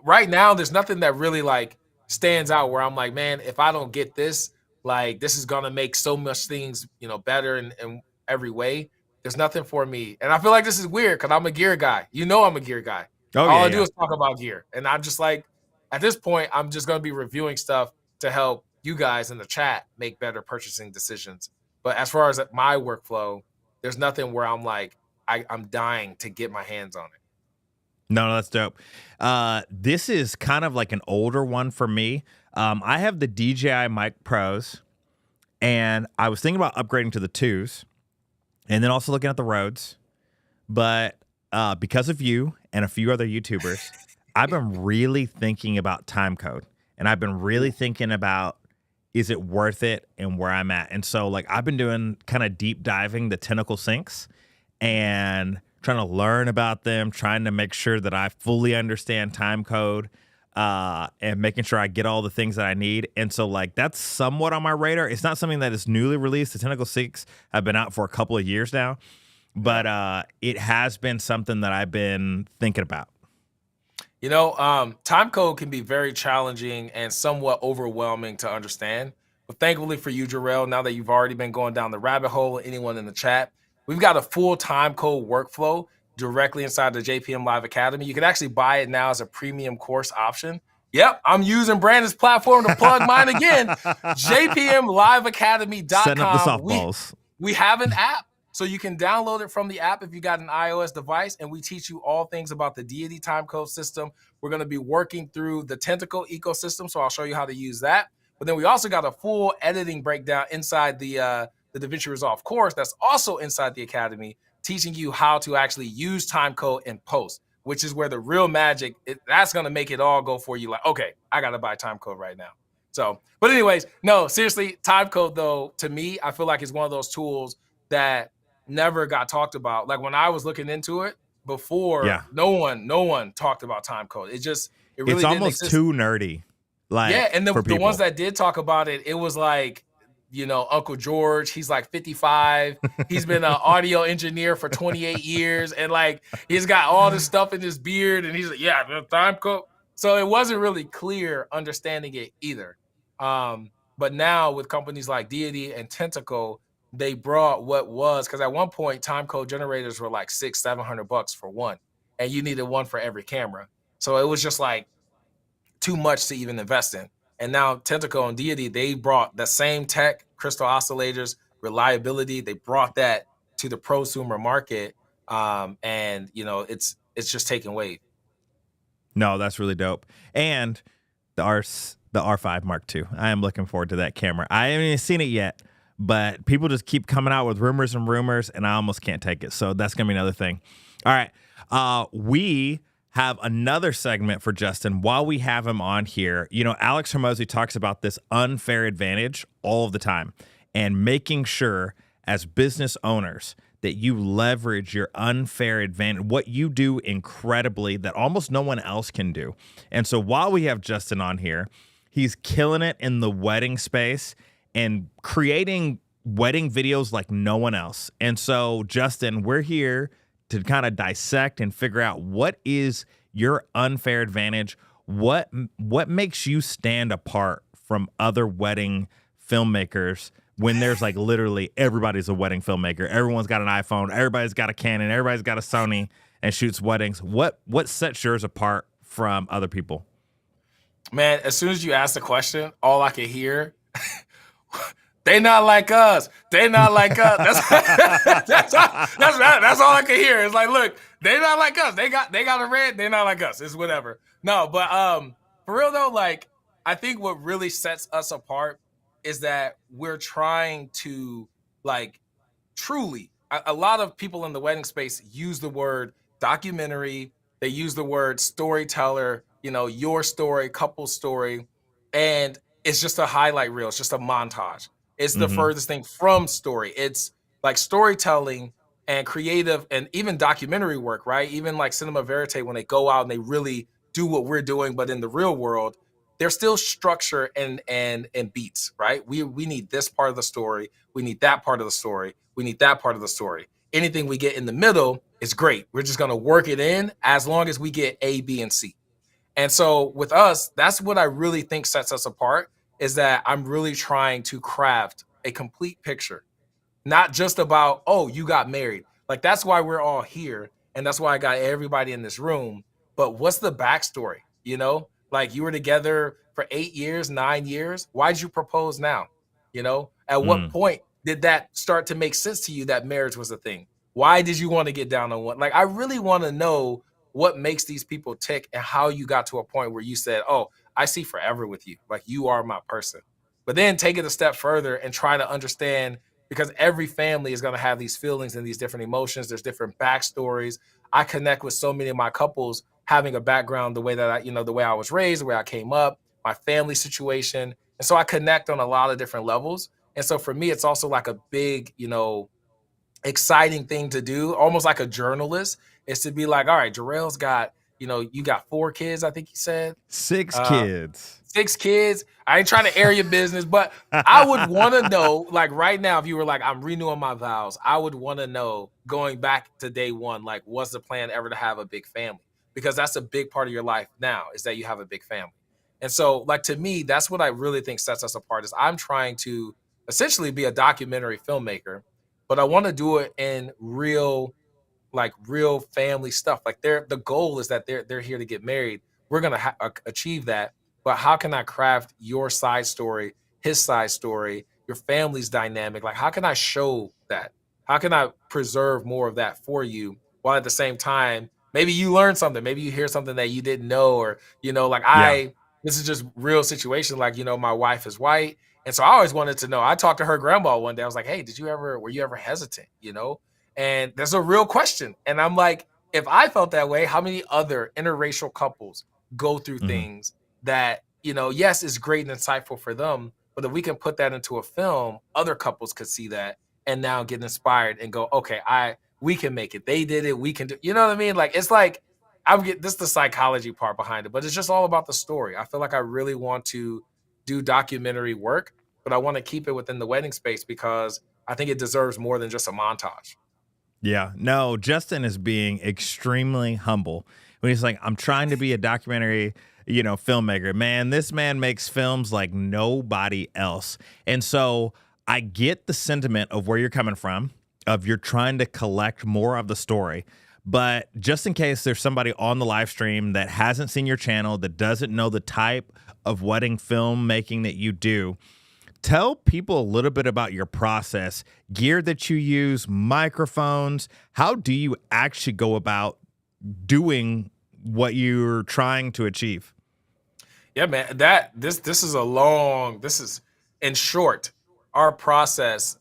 Speaker 2: right now there's nothing that really like stands out where I'm like, man, if I don't get this, like this is going to make so much things, better in every way. There's nothing for me. And I feel like this is weird because I'm a gear guy. I'm a gear guy. All I do is talk about gear. And I'm just like, at this point, I'm just going to be reviewing stuff to help you guys in the chat make better purchasing decisions. But as far as my workflow, there's nothing where I'm like, I'm dying to get my hands on it.
Speaker 3: No, that's dope. This is kind of like an older one for me. I have the DJI Mic Pros, and I was thinking about upgrading to the 2s, and then also looking at the Rodes. But because of you and a few other YouTubers, I've been really thinking about time code, and I've been really thinking about is it worth it and where I'm at? And so like I've been doing kind of deep diving the tentacle sinks and trying to learn about them, trying to make sure that I fully understand time code, and making sure I get all the things that I need. And so like that's somewhat on my radar. It's not something that is newly released. The Tentacle 6 have been out for a couple of years now, but it has been something that I've been thinking about.
Speaker 2: You know, time code can be very challenging and somewhat overwhelming to understand. But thankfully for you, Jarrell, now that you've already been going down the rabbit hole, anyone in the chat, we've got a full time code workflow directly inside the JPM Live Academy. You can actually buy it now as a premium course option. Yep, I'm using Brandon's platform to plug mine again. JPMLiveAcademy.com.
Speaker 3: Setting up the softballs.
Speaker 2: We have an app. So you can download it from the app if you got an iOS device, and we teach you all things about the Deity timecode system. We're going to be working through the Tentacle ecosystem, so I'll show you how to use that. But then we also got a full editing breakdown inside the DaVinci Resolve course that's also inside the Academy, teaching you how to actually use timecode in post, which is where the real magic, that's going to make it all go for you. Like, okay, I got to buy timecode right now. So, but anyways, no, seriously, timecode though, to me, I feel like it's one of those tools that never got talked about. Like when I was looking into it before, no one talked about time code. It really
Speaker 3: it's almost too nerdy. Like,
Speaker 2: yeah, and the ones that did talk about it, it was like, you know, Uncle George, he's like 55. He's been an audio engineer for 28 years. And like, he's got all this stuff in his beard. And he's like, yeah, the time code. So it wasn't really clear understanding it either. But now with companies like Deity and Tentacle, they brought what was, because at one point time code generators were like $600-700 for one, and you needed one for every camera. So it was just like too much to even invest in. And now Tentacle and Deity, they brought the same tech, crystal oscillators, reliability. They brought that to the prosumer market, and you know it's just taking wave.
Speaker 3: No, that's really dope. And the R5 Mark II. I am looking forward to that camera. I haven't even seen it yet, but people just keep coming out with rumors, and I almost can't take it. So that's going to be another thing. All right. We have another segment for Justin while we have him on here. You know, Alex Hormozi talks about this unfair advantage all of the time, and making sure as business owners that you leverage your unfair advantage, what you do incredibly that almost no one else can do. And so while we have Justin on here, he's killing it in the wedding space and creating wedding videos like no one else. And so, Justin, we're here to kind of dissect and figure out what is your unfair advantage, what makes you stand apart from other wedding filmmakers when there's like literally everybody's a wedding filmmaker. Everyone's got an iPhone, everybody's got a Canon, everybody's got a Sony and shoots weddings. What sets yours apart from other people?
Speaker 2: Man, as soon as you ask the question, all I could hear they not like us. They not like us. That's all I can hear. It's like, look, they not like us. They got a red. They not like us. It's whatever. No, but for real though, like I think what really sets us apart is that we're trying to like truly. A lot of people in the wedding space use the word documentary. They use the word storyteller. You know, your story, couple story, and it's just a highlight reel. It's just a montage. It's the furthest thing from story. It's like storytelling and creative and even documentary work, right? Even like cinema verite, when they go out and they really do what we're doing, but in the real world, there's still structure and beats, right? We need this part of the story. We need that part of the story. We need that part of the story. Anything we get in the middle is great. We're just going to work it in as long as we get A, B, and C. And so with us, that's what I really think sets us apart, is that I'm really trying to craft a complete picture, not just about, oh, you got married. Like, that's why we're all here. And that's why I got everybody in this room. But what's the backstory? You know, like you were together for 8 years, 9 years. Why'd you propose now? You know, at what point did that start to make sense to you that marriage was a thing? Why did you want to get down on one? Like, I really want to know what makes these people tick and how you got to a point where you said, oh, I see forever with you. Like, you are my person. But then take it a step further and try to understand, because every family is going to have these feelings and these different emotions. There's different backstories. I connect with so many of my couples having a background the way that the way I was raised, the way I came up, my family situation. And so I connect on a lot of different levels. And so for me, it's also like a big, exciting thing to do, almost like a journalist, is to be like, all right, Jarrell's got, you got 4 kids, I think you said.
Speaker 3: 6 kids.
Speaker 2: 6 kids. I ain't trying to air your business, but I would want to know, like right now, if you were like, I'm renewing my vows, I would want to know, going back to day one, like, what's the plan ever to have a big family? Because that's a big part of your life now, is that you have a big family. And so, like, to me, that's what I really think sets us apart, is I'm trying to essentially be a documentary filmmaker, but I want to do it in real family stuff. Like, the goal is that they're here to get married. We're gonna achieve that, but how can I craft your side story, his side story, your family's dynamic? Like, how can I show that? How can I preserve more of that for you, while at the same time, maybe you learn something, maybe you hear something that you didn't know, or this is just real situation. Like, my wife is white, and so I always wanted to know. I talked to her grandma one day. I was like, hey, were you ever hesitant? And that's a real question. And I'm like, if I felt that way, how many other interracial couples go through things that, yes, is great and insightful for them, but if we can put that into a film, other couples could see that and now get inspired and go, okay, we can make it. They did it. We can do, you know what I mean? Like, it's like, this is the psychology part behind it, but it's just all about the story. I feel like I really want to do documentary work, but I want to keep it within the wedding space because I think it deserves more than just a montage.
Speaker 3: Yeah, no, Justin is being extremely humble when he's like, I'm trying to be a documentary, filmmaker. Man, this man makes films like nobody else. And so I get the sentiment of where you're coming from, of you're trying to collect more of the story. But just in case there's somebody on the live stream that hasn't seen your channel, that doesn't know the type of wedding filmmaking that you do, tell people a little bit about your process, gear that you use, microphones. How do you actually go about doing what you're trying to achieve?
Speaker 2: Yeah, man, this is in short, our process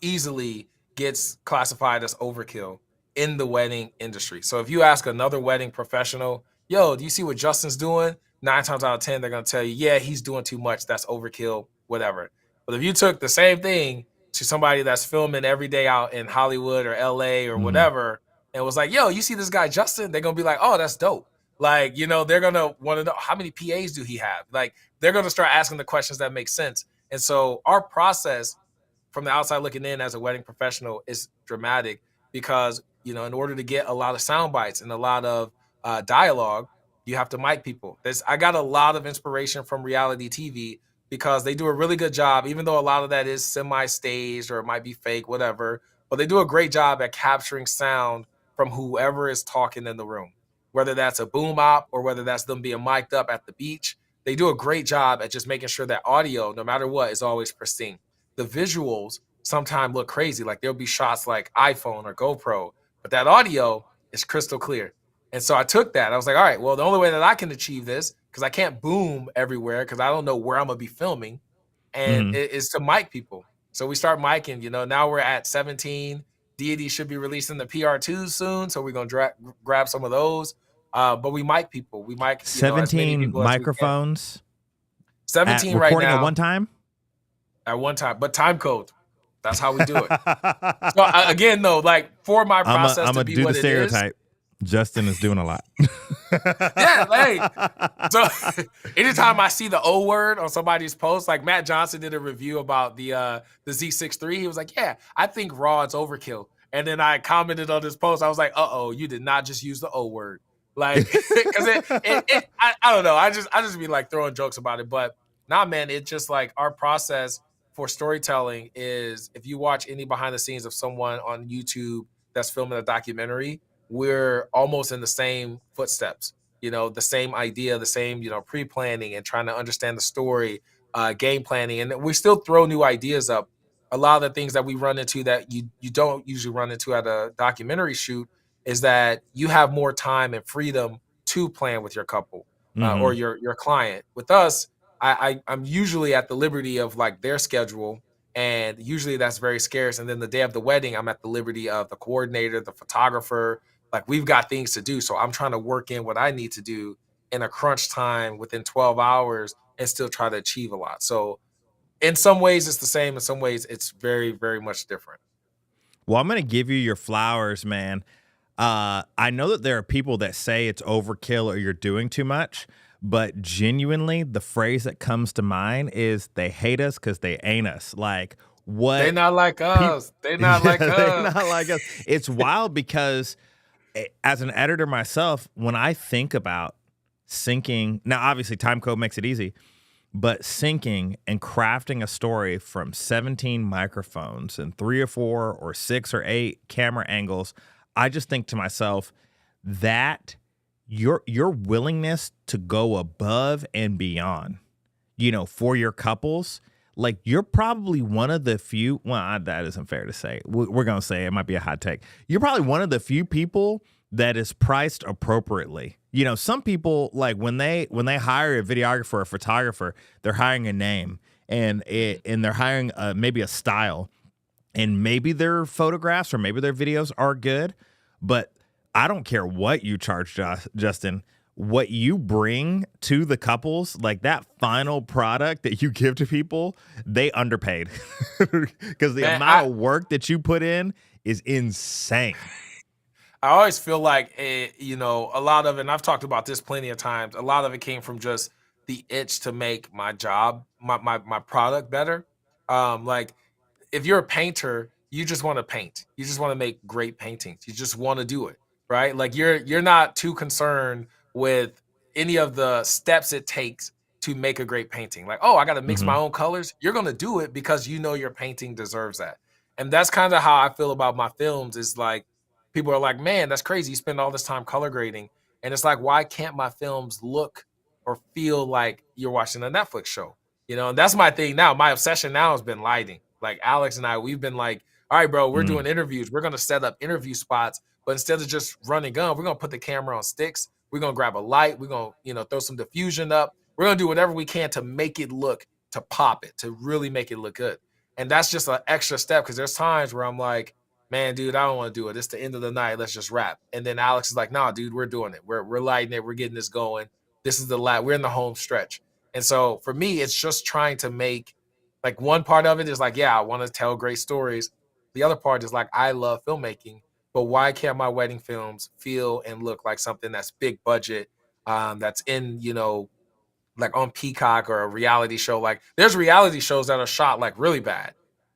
Speaker 2: easily gets classified as overkill in the wedding industry. So if you ask another wedding professional, yo, do you see what Justin's doing? 9 times out of 10, they're going to tell you, yeah, he's doing too much. That's overkill, whatever. But if you took the same thing to somebody that's filming every day out in Hollywood or LA or whatever, and was like, yo, you see this guy, Justin? They're going to be like, oh, that's dope. Like, they're going to want to know, how many PAs do he have? Like, they're going to start asking the questions that make sense. And so our process from the outside looking in as a wedding professional is dramatic because, in order to get a lot of sound bites and a lot of dialogue, you have to mic people. I got a lot of inspiration from reality TV because they do a really good job, even though a lot of that is semi-staged or it might be fake, whatever, but they do a great job at capturing sound from whoever is talking in the room, whether that's a boom op or whether that's them being mic'd up at the beach. They do a great job at just making sure that audio, no matter what, is always pristine. The visuals sometimes look crazy. Like, there'll be shots like iPhone or GoPro, but that audio is crystal clear. And so I took that. I was like, all right, well, the only way that I can achieve this, because I can't boom everywhere because I don't know where I'm going to be filming, and it is to mic people. So we start micing, now we're at 17. Deity should be releasing the PR2 soon, so we're going to grab some of those. But we mic people. We mic
Speaker 3: 17 microphones.
Speaker 2: 17
Speaker 3: at
Speaker 2: right
Speaker 3: recording
Speaker 2: now.
Speaker 3: at one time?
Speaker 2: At one time. But time code. That's how we do it. So again, though, like, for my process to be what it is. I'm going to do the stereotype.
Speaker 3: Justin is doing a lot.
Speaker 2: Yeah, like, so anytime I see the O word on somebody's post, like Matt Johnson did a review about the Z6 III, he was like, yeah, I think raw it's overkill. And then I commented on this post, I was like, uh-oh, you did not just use the O word. Like, because I don't know, I just be like throwing jokes about it. But nah, man, it's just like our process for storytelling is, if you watch any behind the scenes of someone on YouTube that's filming a documentary, we're almost in the same footsteps, the same idea, the same, pre-planning and trying to understand the story, game planning. And we still throw new ideas up. A lot of the things that we run into that you don't usually run into at a documentary shoot is that you have more time and freedom to plan with your couple or your client. With us, I'm usually at the liberty of like their schedule. And usually that's very scarce. And then the day of the wedding, I'm at the liberty of the coordinator, the photographer. Like, we've got things to do. So I'm trying to work in what I need to do in a crunch time within 12 hours and still try to achieve a lot. So in some ways it's the same. In some ways it's very, very much different.
Speaker 3: Well, I'm going to give you your flowers, man. I know that there are people that say it's overkill or you're doing too much, but genuinely, the phrase that comes to mind is they hate us because they ain't us. Like, what?
Speaker 2: They not like us. They not like us.
Speaker 3: They not like us. It's wild because as an editor myself, when I think about syncing, now obviously time code makes it easy, but syncing and crafting a story from 17 microphones and 3 or 4 or 6 or 8 camera angles, I just think to myself that your willingness to go above and beyond, you know, for your couples, like you're probably one of the few, well, that isn't fair to say. We're going to say it might be a hot take. You're probably one of the few people that is priced appropriately. You know, some people, like when they hire a videographer or a photographer, they're hiring a name and they're hiring maybe a style, and maybe their photographs or maybe their videos are good, but I don't care what you charge, Justin. What you bring to the couples, like that final product that you give to people, they underpaid because the amount of work that you put in is insane.
Speaker 2: I always feel like, you know, a lot of it, and I've talked about this plenty of times, a lot of it came from just the itch to make my job, my product better. Like if you're a painter, you just want to paint. You just want to make great paintings. You just want to do it, right? Like you're not too concerned with any of the steps it takes to make a great painting. Like, oh, I got to mix my own colors. You're going to do it because you know your painting deserves that. And that's kind of how I feel about my films is like, people are like, man, that's crazy. You spend all this time color grading. And it's like, why can't my films look or feel like you're watching a Netflix show? You know, and that's my thing now. My obsession now has been lighting. Like Alex and I, we've been like, all right, bro, we're doing interviews. We're going to set up interview spots. But instead of just running gun, we're going to put the camera on sticks. We're going to grab a light. We're going to, you know, throw some diffusion up. We're going to do whatever we can to make it look, to pop it, to really make it look good. And that's just an extra step because there's times where I'm like, man, dude, I don't want to do it. It's the end of the night. Let's just wrap. And then Alex is like, nah, dude, we're doing it. We're lighting it. We're getting this going. This is the we're in the home stretch. And so for me, it's just trying to make, like, one part of it is like, yeah, I want to tell great stories. The other part is like, I love filmmaking, but why can't my wedding films feel and look like something that's big budget, that's in, you know, like on Peacock or a reality show? Like there's reality shows that are shot like really bad.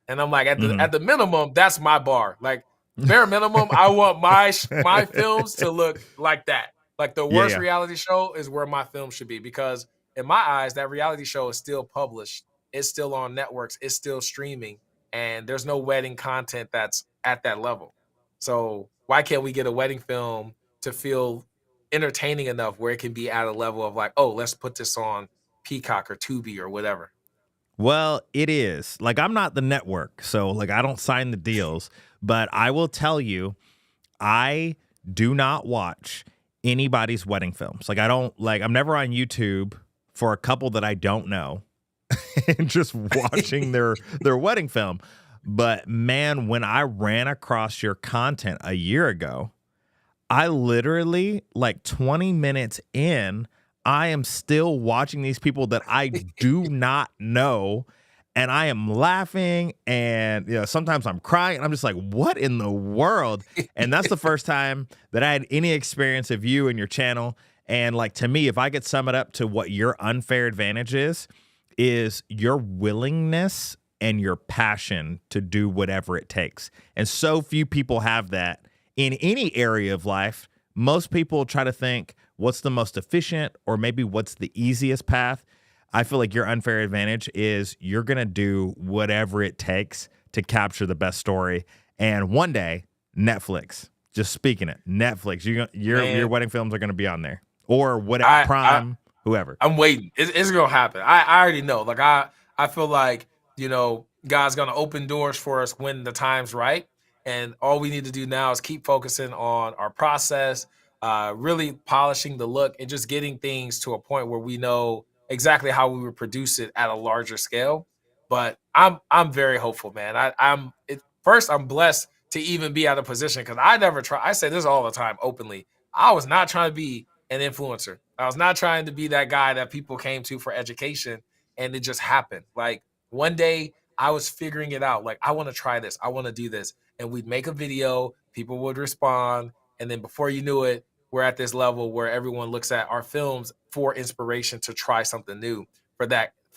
Speaker 2: And I'm like, at the minimum, that's my bar. Like bare minimum, I want my films to look like that. Like the worst reality show is where my film should be, because in my eyes, that reality show is still published. It's still on networks. It's still streaming. And there's no wedding content that's at that level. So why can't we get a wedding film to feel entertaining enough where it can be at a level of like, oh, let's put this on Peacock or Tubi or whatever?
Speaker 3: Well, it is. Like, I'm not the network, so like I don't sign the deals, but I will tell you, I do not watch anybody's wedding films. Like I'm never on YouTube for a couple that I don't know and just watching their wedding film. But man, when I ran across your content a year ago, I literally, like 20 minutes in, I am still watching these people that I do not know, and I am laughing, and you know, sometimes I'm crying, and I'm just like, what in the world? And that's the first time that I had any experience of you and your channel. And like, to me, if I could sum it up to what your unfair advantage is your willingness and your passion to do whatever it takes. And so few people have that in any area of life. Most people try to think, what's the most efficient, or maybe what's the easiest path? I feel like your unfair advantage is you're going to do whatever it takes to capture the best story. And one day, Netflix, just speaking it, Netflix, your wedding films are going to be on there, or whatever, Prime, whoever.
Speaker 2: I'm waiting. It's going to happen. I already know. Like I feel like, you know, God's going to open doors for us when the time's right. And all we need to do now is keep focusing on our process, really polishing the look, and just getting things to a point where we know exactly how we would produce it at a larger scale. But I'm very hopeful, man. First, I'm blessed to even be at a position, because I never try. I say this all the time openly. I was not trying to be an influencer. I was not trying to be that guy that people came to for education, and it just happened. Like one day I was figuring it out. Like, I want to try this. I want to do this. And we'd make a video, people would respond, and then before you knew it, we're at this level where everyone looks at our films for inspiration to try something new. For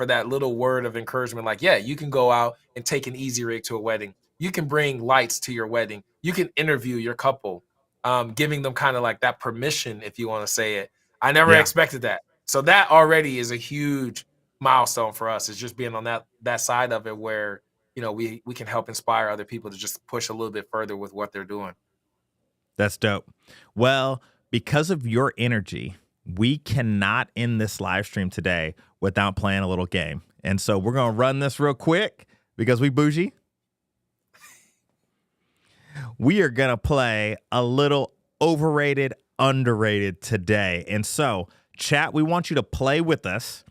Speaker 2: that little word of encouragement, like, yeah, you can go out and take an easy rig to a wedding. You can bring lights to your wedding. You can interview your couple, giving them kind of like that permission, if you want to say it. I never expected that. So that already is a huge milestone for us. Is just being on that side of it where, you know, we can help inspire other people to just push a little bit further with what they're doing.
Speaker 3: That's dope. Well, because of your energy, we cannot end this live stream today without playing a little game. And so we're going to run this real quick because we bougie. We are going to play a little overrated, underrated today. And so, chat, we want you to play with us.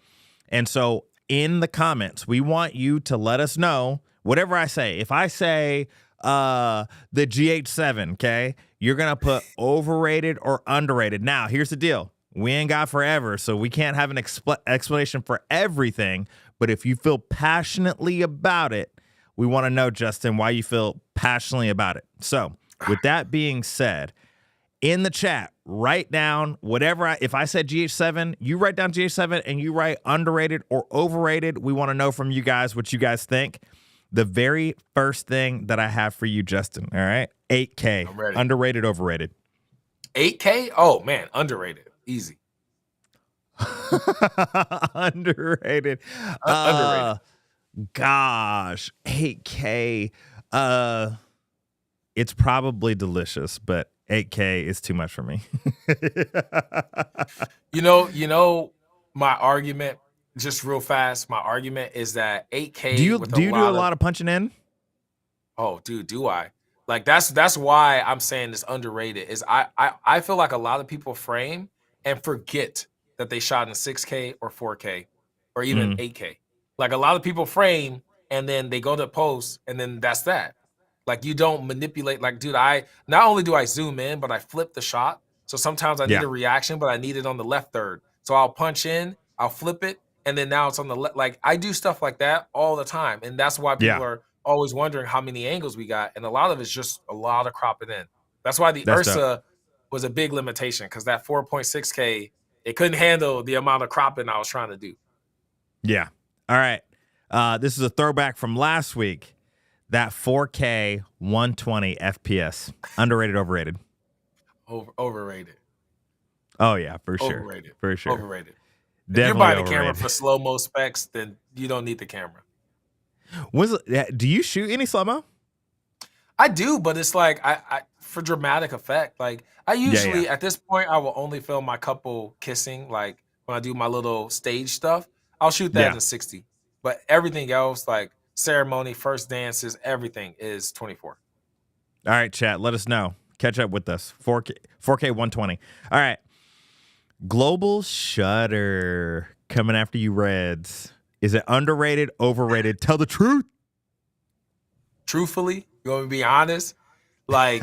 Speaker 3: And so in the comments, we want you to let us know whatever I say. If I say the GH7, okay, you're going to put overrated or underrated. Now, here's the deal. We ain't got forever, so we can't have an explanation for everything. But if you feel passionately about it, we want to know, Justin, why you feel passionately about it. So with that being said, in the chat, write down whatever. If I said GH7, you write down GH7 and you write underrated or overrated. We want to know from you guys what you guys think. The very first thing that I have for you, Justin, all right? 8K, underrated, overrated.
Speaker 2: 8K? Oh, man, underrated. Easy.
Speaker 3: Underrated.
Speaker 2: Underrated.
Speaker 3: Gosh, 8K. It's probably delicious, but 8K is too much for me.
Speaker 2: You know, my argument, just real fast, my argument is that 8K.
Speaker 3: Do you do a lot of punching in?
Speaker 2: Oh, dude, do I? Like that's why I'm saying this underrated. Is I feel like a lot of people frame and forget that they shot in 6K or 4K or even 8K. Like a lot of people frame and then they go to post and then that's that. Like you don't manipulate. Like, dude, I not only do I zoom in, but I flip the shot. So sometimes I need a reaction, but I need it on the left third. So I'll punch in, I'll flip it, and then now it's on the left. Like I do stuff like that all the time, and that's why people are always wondering how many angles we got, and a lot of it's just a lot of cropping in. That's why the Ursa was a big limitation because that 4.6K, it couldn't handle the amount of cropping I was trying to do.
Speaker 3: Yeah. All right. This is a throwback from last week. That 4K 120 FPS. Underrated, overrated?
Speaker 2: Overrated.
Speaker 3: Oh, yeah, for sure.
Speaker 2: Overrated.
Speaker 3: For sure.
Speaker 2: Overrated.
Speaker 3: Definitely
Speaker 2: if you're buying
Speaker 3: overrated.
Speaker 2: a camera for slow-mo specs, then you don't need the camera.
Speaker 3: Do you shoot any slow-mo?
Speaker 2: I do, but it's like I for dramatic effect. Like I usually at this point I will only film my couple kissing. Like when I do my little stage stuff, I'll shoot that in 60. But everything else, like ceremony, first dances, everything is 24.
Speaker 3: All right, chat. Let us know. Catch up with us. 4K 120. All right. Global shutter coming after you, Reds. Is it underrated, overrated? Tell the truth.
Speaker 2: Truthfully, you want me to be honest? Like,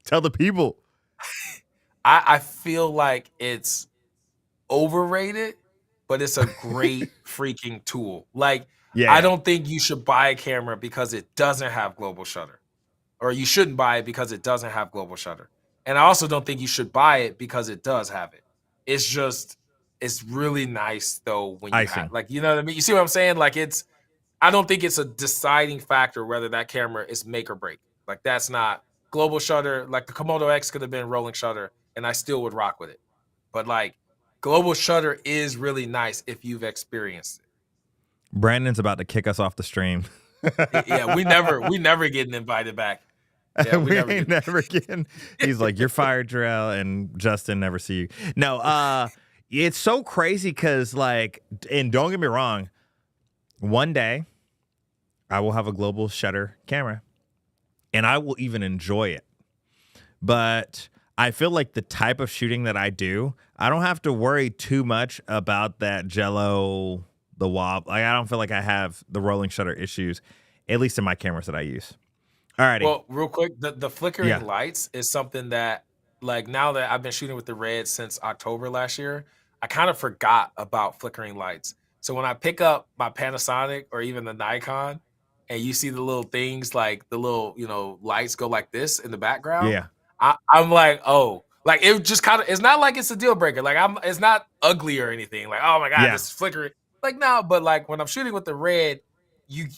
Speaker 3: tell the people.
Speaker 2: I feel like it's overrated, but it's a great freaking tool. Like, I don't think you should buy a camera because it doesn't have global shutter, or you shouldn't buy it because it doesn't have global shutter. And I also don't think you should buy it because it does have it. It's just, it's really nice though when you have, like, you know what I mean? You see what I'm saying? Like I don't think it's a deciding factor whether that camera is make or break. Like that's not global shutter. Like the Komodo X could have been rolling shutter and I still would rock with it. But like global shutter is really nice if you've experienced it.
Speaker 3: Brandon's about to kick us off the stream.
Speaker 2: Yeah, we never getting invited back. Yeah,
Speaker 3: we ain't never getting. He's like, you're fired, Jarrell, and Justin, never see you. No, it's so crazy because like, and don't get me wrong, one day I will have a global shutter camera and I will even enjoy it. But I feel like the type of shooting that I do, I don't have to worry too much about that jello, the wob. Like I don't feel like I have the rolling shutter issues, at least in my cameras that I use. Alrighty.
Speaker 2: Well, real quick, the flickering lights is something that like now that I've been shooting with the red since October last year, I kind of forgot about flickering lights. So when I pick up my Panasonic or even the Nikon and you see the little things like the little, lights go like this in the background,
Speaker 3: Yeah.
Speaker 2: I'm like, oh, like it just kind of, it's not like it's a deal breaker. Like it's not ugly or anything. Like, oh my God,
Speaker 3: Yeah.
Speaker 2: this is flickering. Like no, but like when I'm shooting with the red,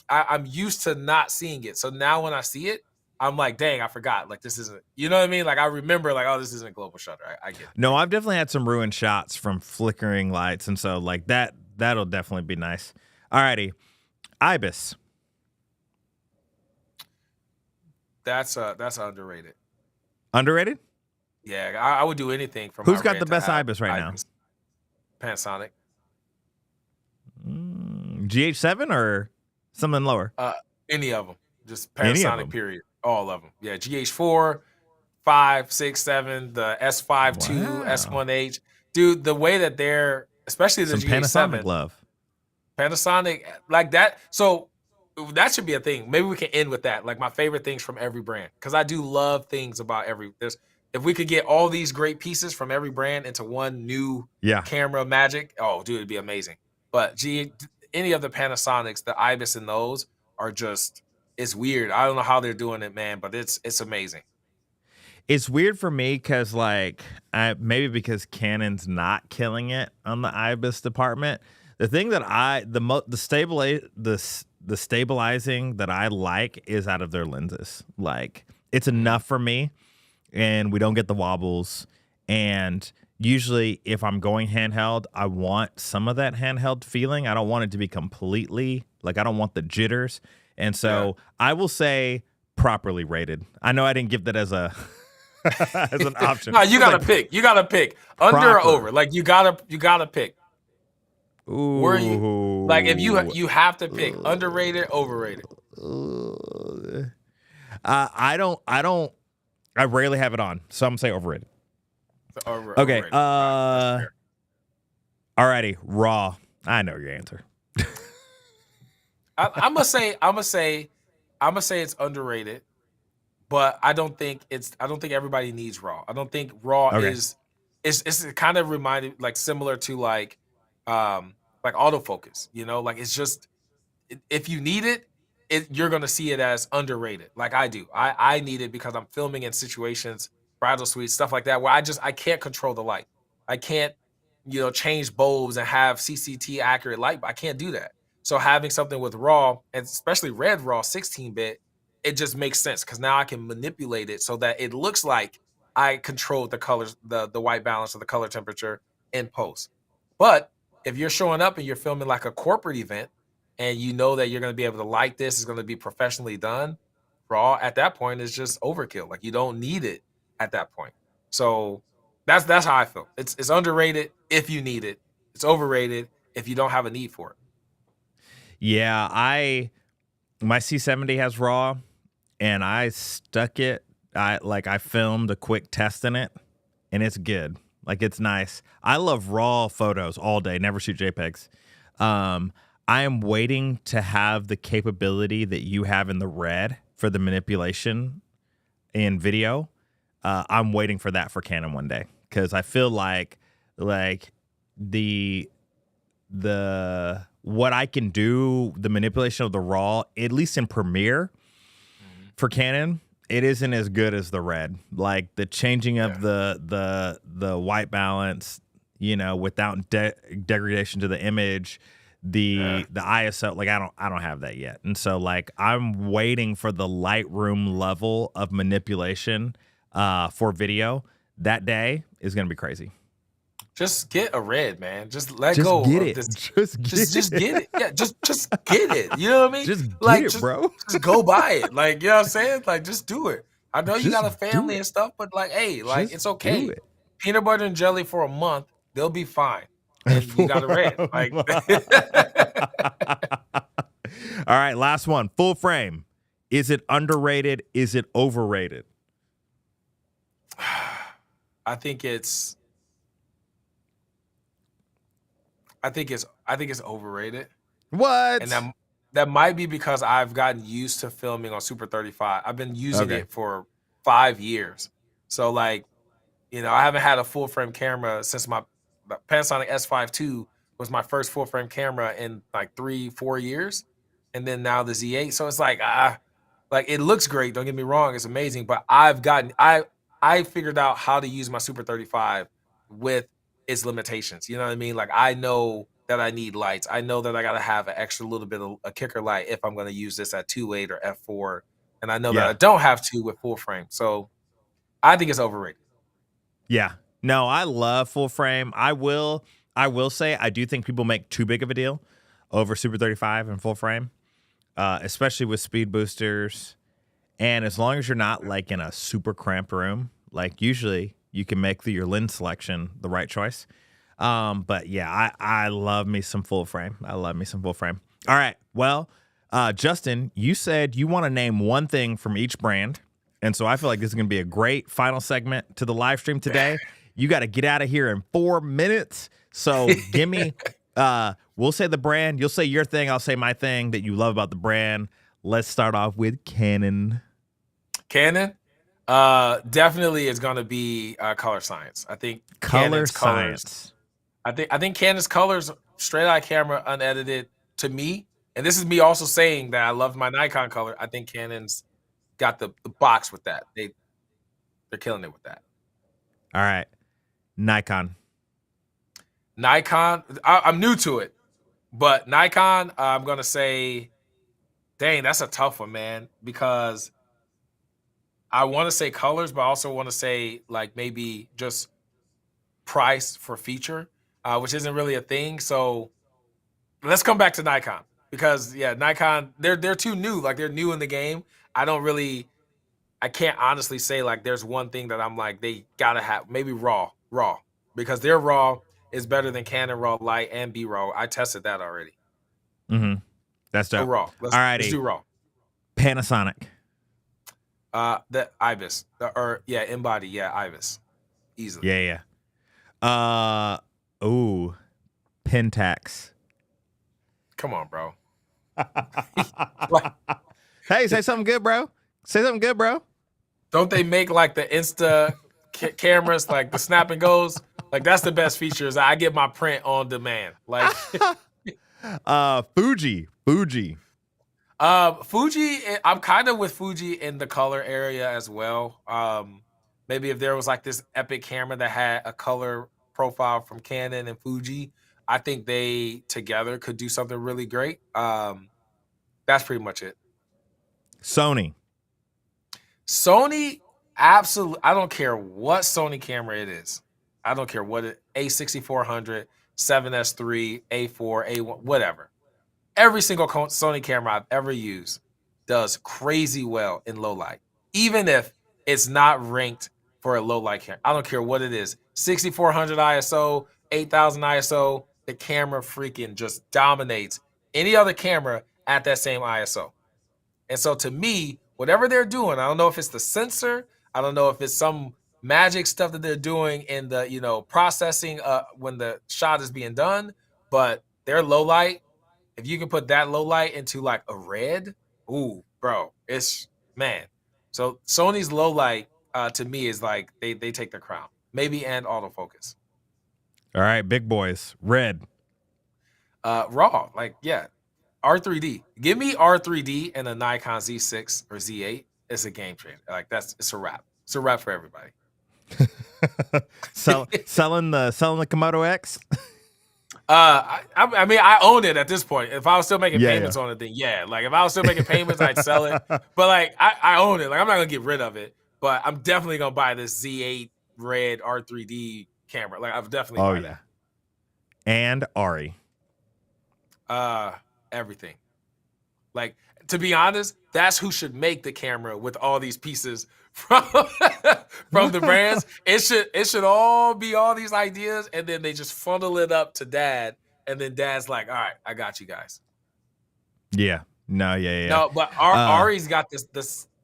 Speaker 2: I'm used to not seeing it. So now when I see it, I'm like, dang, I forgot. Like this isn't, you know what I mean? Like I remember, like, oh, this isn't global shutter. I get it.
Speaker 3: No, I've definitely had some ruined shots from flickering lights, and so like that'll definitely be nice. Alrighty, IBIS.
Speaker 2: That's underrated.
Speaker 3: Underrated?
Speaker 2: Yeah, I would do anything from.
Speaker 3: Who's got the best IBIS right now?
Speaker 2: Panasonic.
Speaker 3: GH7 or something lower?
Speaker 2: Any of them. Just Panasonic, period. All of them. Yeah, GH4, 5, 6, 7, the S5 II, S1H. Dude, the way that they're, especially the
Speaker 3: some
Speaker 2: GH7.
Speaker 3: Panasonic love.
Speaker 2: Panasonic, like that. So that should be a thing. Maybe we can end with that. Like my favorite things from every brand. Because I do love things about if we could get all these great pieces from every brand into one new camera magic, oh, dude, it'd be amazing. But any of the Panasonics, the IBIS in those are just, it's weird. I don't know how they're doing it, man, but it's amazing.
Speaker 3: It's weird for me because maybe because Canon's not killing it on the IBIS department. The thing that the stabilizing that I like is out of their lenses. Like it's enough for me, and we don't get the wobbles. And usually, if I'm going handheld, I want some of that handheld feeling. I don't want it to be completely I don't want the jitters. And so I will say properly rated. I know I didn't give that as a as an option.
Speaker 2: No, you gotta pick. You gotta pick under or over. Like you gotta pick.
Speaker 3: Ooh.
Speaker 2: Where you like if you have to pick underrated, overrated.
Speaker 3: I rarely have it on, so I'm gonna say overrated. Okay.
Speaker 2: Overrated.
Speaker 3: Alrighty, raw. I know your answer.
Speaker 2: I'm gonna say it's underrated, but I don't think everybody needs raw. I don't think raw is it's kind of reminded like similar to like autofocus, like it's just if you need it, you're gonna see it as underrated. Like I do. I need it because I'm filming in situations, bridal suites, stuff like that, where I can't control the light. I can't, change bulbs and have CCT accurate light. I can't do that. So having something with raw, and especially red raw 16-bit, it just makes sense because now I can manipulate it so that it looks like I control the colors, the white balance of the color temperature in post. But if you're showing up and you're filming like a corporate event and you know that you're going to be able to light this, it's going to be professionally done, raw at that point is just overkill. Like you don't need it at that point. So that's how I feel. It's underrated if you need it. It's overrated if you don't have a need for it.
Speaker 3: Yeah, my C70 has raw, and I stuck it. I filmed a quick test in it, and it's good. Like it's nice. I love raw photos all day. Never shoot JPEGs. I am waiting to have the capability that you have in the red for the manipulation in video. I'm waiting for that for Canon one day because I feel like the what I can do, the manipulation of the raw, at least in Premiere for Canon, it isn't as good as the red. Like the changing of the white balance, without degradation to the image, the ISO, like I don't have that yet. And so like I'm waiting for the Lightroom level of manipulation for video. That day is going to be crazy.
Speaker 2: Just get a red, man. Just go.
Speaker 3: Get it.
Speaker 2: Just get it. Yeah, just get it. You know what I mean?
Speaker 3: Just get it, bro.
Speaker 2: Just go buy it. Like, you know what I'm saying? Like, just do it. I know you got a family and stuff, but like, hey, like it's okay. Peanut butter and jelly for a month, they'll be fine. And you got a red. Like
Speaker 3: All right, last one. Full frame. Is it underrated? Is it overrated?
Speaker 2: I think it's overrated.
Speaker 3: What?
Speaker 2: And that might be because I've gotten used to filming on Super 35. I've been using it for 5 years. So like You know, I haven't had a full frame camera since my Panasonic S5 II was my first full frame camera in like 3-4 years, and then now the Z8. So it's like it looks great. Don't get me wrong, it's amazing. But I figured out how to use my Super 35 with its limitations. You know what I mean? Like I know that I need lights. I know that I got to have an extra little bit of a kicker light if I'm going to use this at 2.8 or f4, and I know that I don't have to with full frame. So I think it's overrated.
Speaker 3: Yeah. No, I love full frame. I will say I do think people make too big of a deal over Super 35 and full frame, especially with speed boosters. And as long as you're not like in a super cramped room, like usually you can make your lens selection the right choice. But yeah, I love me some full frame. I love me some full frame. All right. Well, Justin, you said you want to name one thing from each brand. And so I feel like this is going to be a great final segment to the live stream today. You got to get out of here in 4 minutes. So give me, we'll say the brand. You'll say your thing. I'll say my thing that you love about the brand. Let's start off with Canon.
Speaker 2: Canon? Definitely is going to be color science. I think
Speaker 3: color science.
Speaker 2: I think Canon's colors, straight out camera, unedited, to me, and this is me also saying that I love my Nikon color. I think Canon's got the box with that. They're killing it with that.
Speaker 3: All right. Nikon.
Speaker 2: I'm new to it, but Nikon, I'm going to say, dang, that's a tough one, man, because I want to say colors, but I also want to say like maybe just price for feature, which isn't really a thing. So let's come back to Nikon because Nikon, they're too new. Like they're new in the game. I can't honestly say like there's one thing that I'm like they gotta have. Maybe raw because their raw is better than Canon raw light and B raw. I tested that already.
Speaker 3: Mm-hmm. That's dope.
Speaker 2: So raw. Let's do raw.
Speaker 3: Panasonic.
Speaker 2: The Ibis, Embody, Ibis, easily.
Speaker 3: Yeah. Pentax.
Speaker 2: Come on, bro.
Speaker 3: Hey, say something good, bro. Say something good, bro.
Speaker 2: Don't they make like the Insta cameras, like the snap and goes? Like that's the best features. I get my print on demand. Like
Speaker 3: Fuji.
Speaker 2: Fuji, I'm kind of with Fuji in the color area as well. Maybe if there was like this epic camera that had a color profile from Canon and Fuji, I think they together could do something really great. That's pretty much it.
Speaker 3: Sony,
Speaker 2: absolutely. I don't care what Sony camera it is. I don't care what A6400, 7S3, A4, A1, whatever. Every single Sony camera I've ever used does crazy well in low light, even if it's not ranked for a low light camera. I don't care what it is. 6400 ISO, 8000 ISO, the camera freaking just dominates any other camera at that same ISO. And so to me, whatever they're doing, I don't know if it's the sensor, I don't know if it's some magic stuff that they're doing in the, processing when the shot is being done, but their low light, if you can put that low light into like a red, ooh, bro, man. So Sony's low light to me is like they take the crown, maybe, and autofocus.
Speaker 3: All right, big boys, red.
Speaker 2: Raw, R3D. Give me R3D and a Nikon Z6 or Z8. It's a game changer. Like it's a wrap. It's a wrap for everybody.
Speaker 3: selling the Komodo X.
Speaker 2: I mean, I own it at this point. If I was still making payments on it, then Like if I was still making payments, I'd sell it. But like I own it. Like I'm not gonna get rid of it. But I'm definitely gonna buy this Z8 red R3D camera. Like I've definitely buy that.
Speaker 3: And Ari.
Speaker 2: Everything. Like to be honest, that's who should make the camera with all these pieces from the brands. It should all be all these ideas, and then they just funnel it up to Dad, and then Dad's like, "All right, I got you guys."
Speaker 3: Yeah. No.
Speaker 2: No, but Ari's got this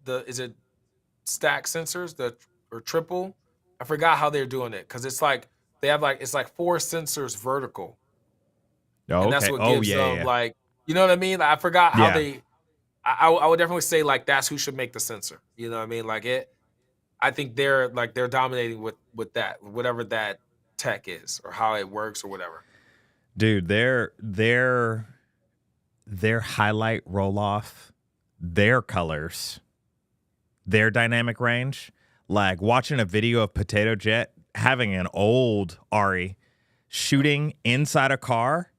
Speaker 2: is it stack sensors or triple? I forgot how they're doing it because it's like they have it's like 4 sensors vertical.
Speaker 3: Oh,
Speaker 2: and that's what gives them like, you know what I mean? I forgot how I would definitely say like that's who should make the sensor. You know what I mean? Like I think they're dominating with that, whatever that tech is or how it works or whatever.
Speaker 3: Dude, their highlight roll off, their colors, their dynamic range, like watching a video of Potato Jet having an old Ari shooting inside a car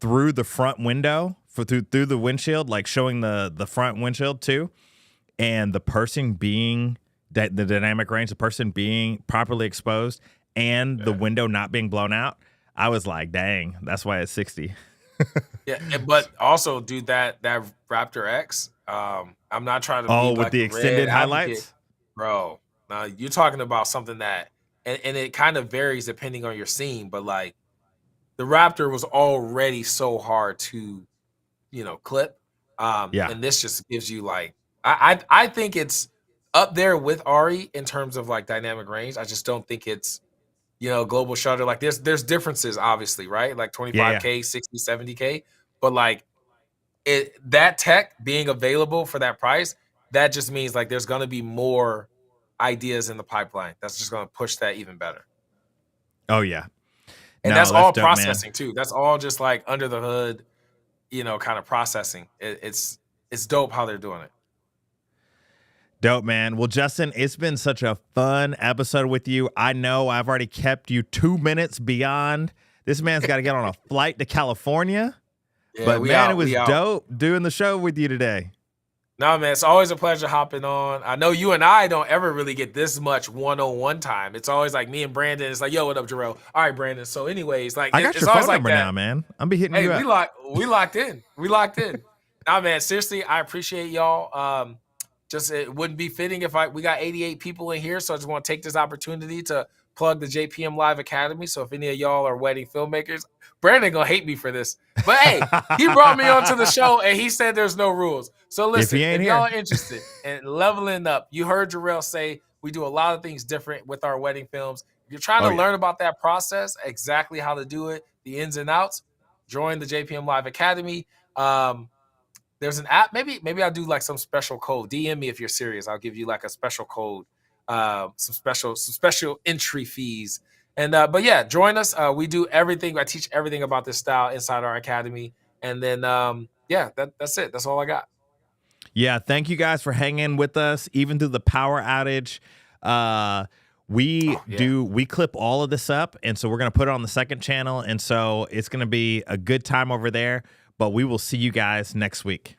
Speaker 3: through the front window, through the windshield, like showing the front windshield too, and the person being the dynamic range, the person being properly exposed, and the window not being blown out. I was like, dang, that's why it's 60.
Speaker 2: Yeah, but also, dude, that Raptor X. I'm not trying to be
Speaker 3: with
Speaker 2: like
Speaker 3: the extended highlights,
Speaker 2: bro. Now you're talking about something that, and it kind of varies depending on your scene, but like the Raptor was already so hard to, clip. And this just gives you like, I think it's up there with Ari in terms of like dynamic range. I just don't think it's, global shutter. Like there's differences, obviously, right? Like 25K, 60, 70K, but like that tech being available for that price, that just means like there's gonna be more ideas in the pipeline. That's just gonna push that even better.
Speaker 3: Oh yeah.
Speaker 2: And that's all dope, processing man. Too. That's all just like under the hood, kind of processing. It's dope how they're doing it.
Speaker 3: Dope, man. Well, Justin, it's been such a fun episode with you. I know I've already kept you 2 minutes beyond. This man's got to get on a flight to California. Yeah, but man, it was dope doing the show with you today.
Speaker 2: No, man, it's always a pleasure hopping on. I know you and I don't ever really get this much one-on-one time. It's always like me and Brandon. It's like, yo, what up, Jarrell? All right, Brandon. So anyways, like
Speaker 3: I got your phone number now, man. I'm be hitting you up.
Speaker 2: We locked in. We locked in. Nah, man, seriously, I appreciate y'all. Just it wouldn't be fitting if we got 88 people in here, so I just want to take this opportunity to plug the JPM Live Academy. So if any of y'all are wedding filmmakers, Brandon gonna hate me for this, but hey, he brought me onto the show and he said there's no rules. So listen, if y'all are interested in leveling up, you heard Jarrell say we do a lot of things different with our wedding films. If you're trying to learn about that process, exactly how to do it, the ins and outs, join the JPM Live Academy. There's an app. Maybe I'll do like some special code. DM me if you're serious. I'll give you like a special code, some special entry fees. And but yeah, join us. We do everything. I teach everything about this style inside our academy. And then that's it. That's all I got.
Speaker 3: Yeah, thank you guys for hanging with us even through the power outage. We clip all of this up, and so we're gonna put it on the second channel, and so it's gonna be a good time over there. But we will see you guys next week.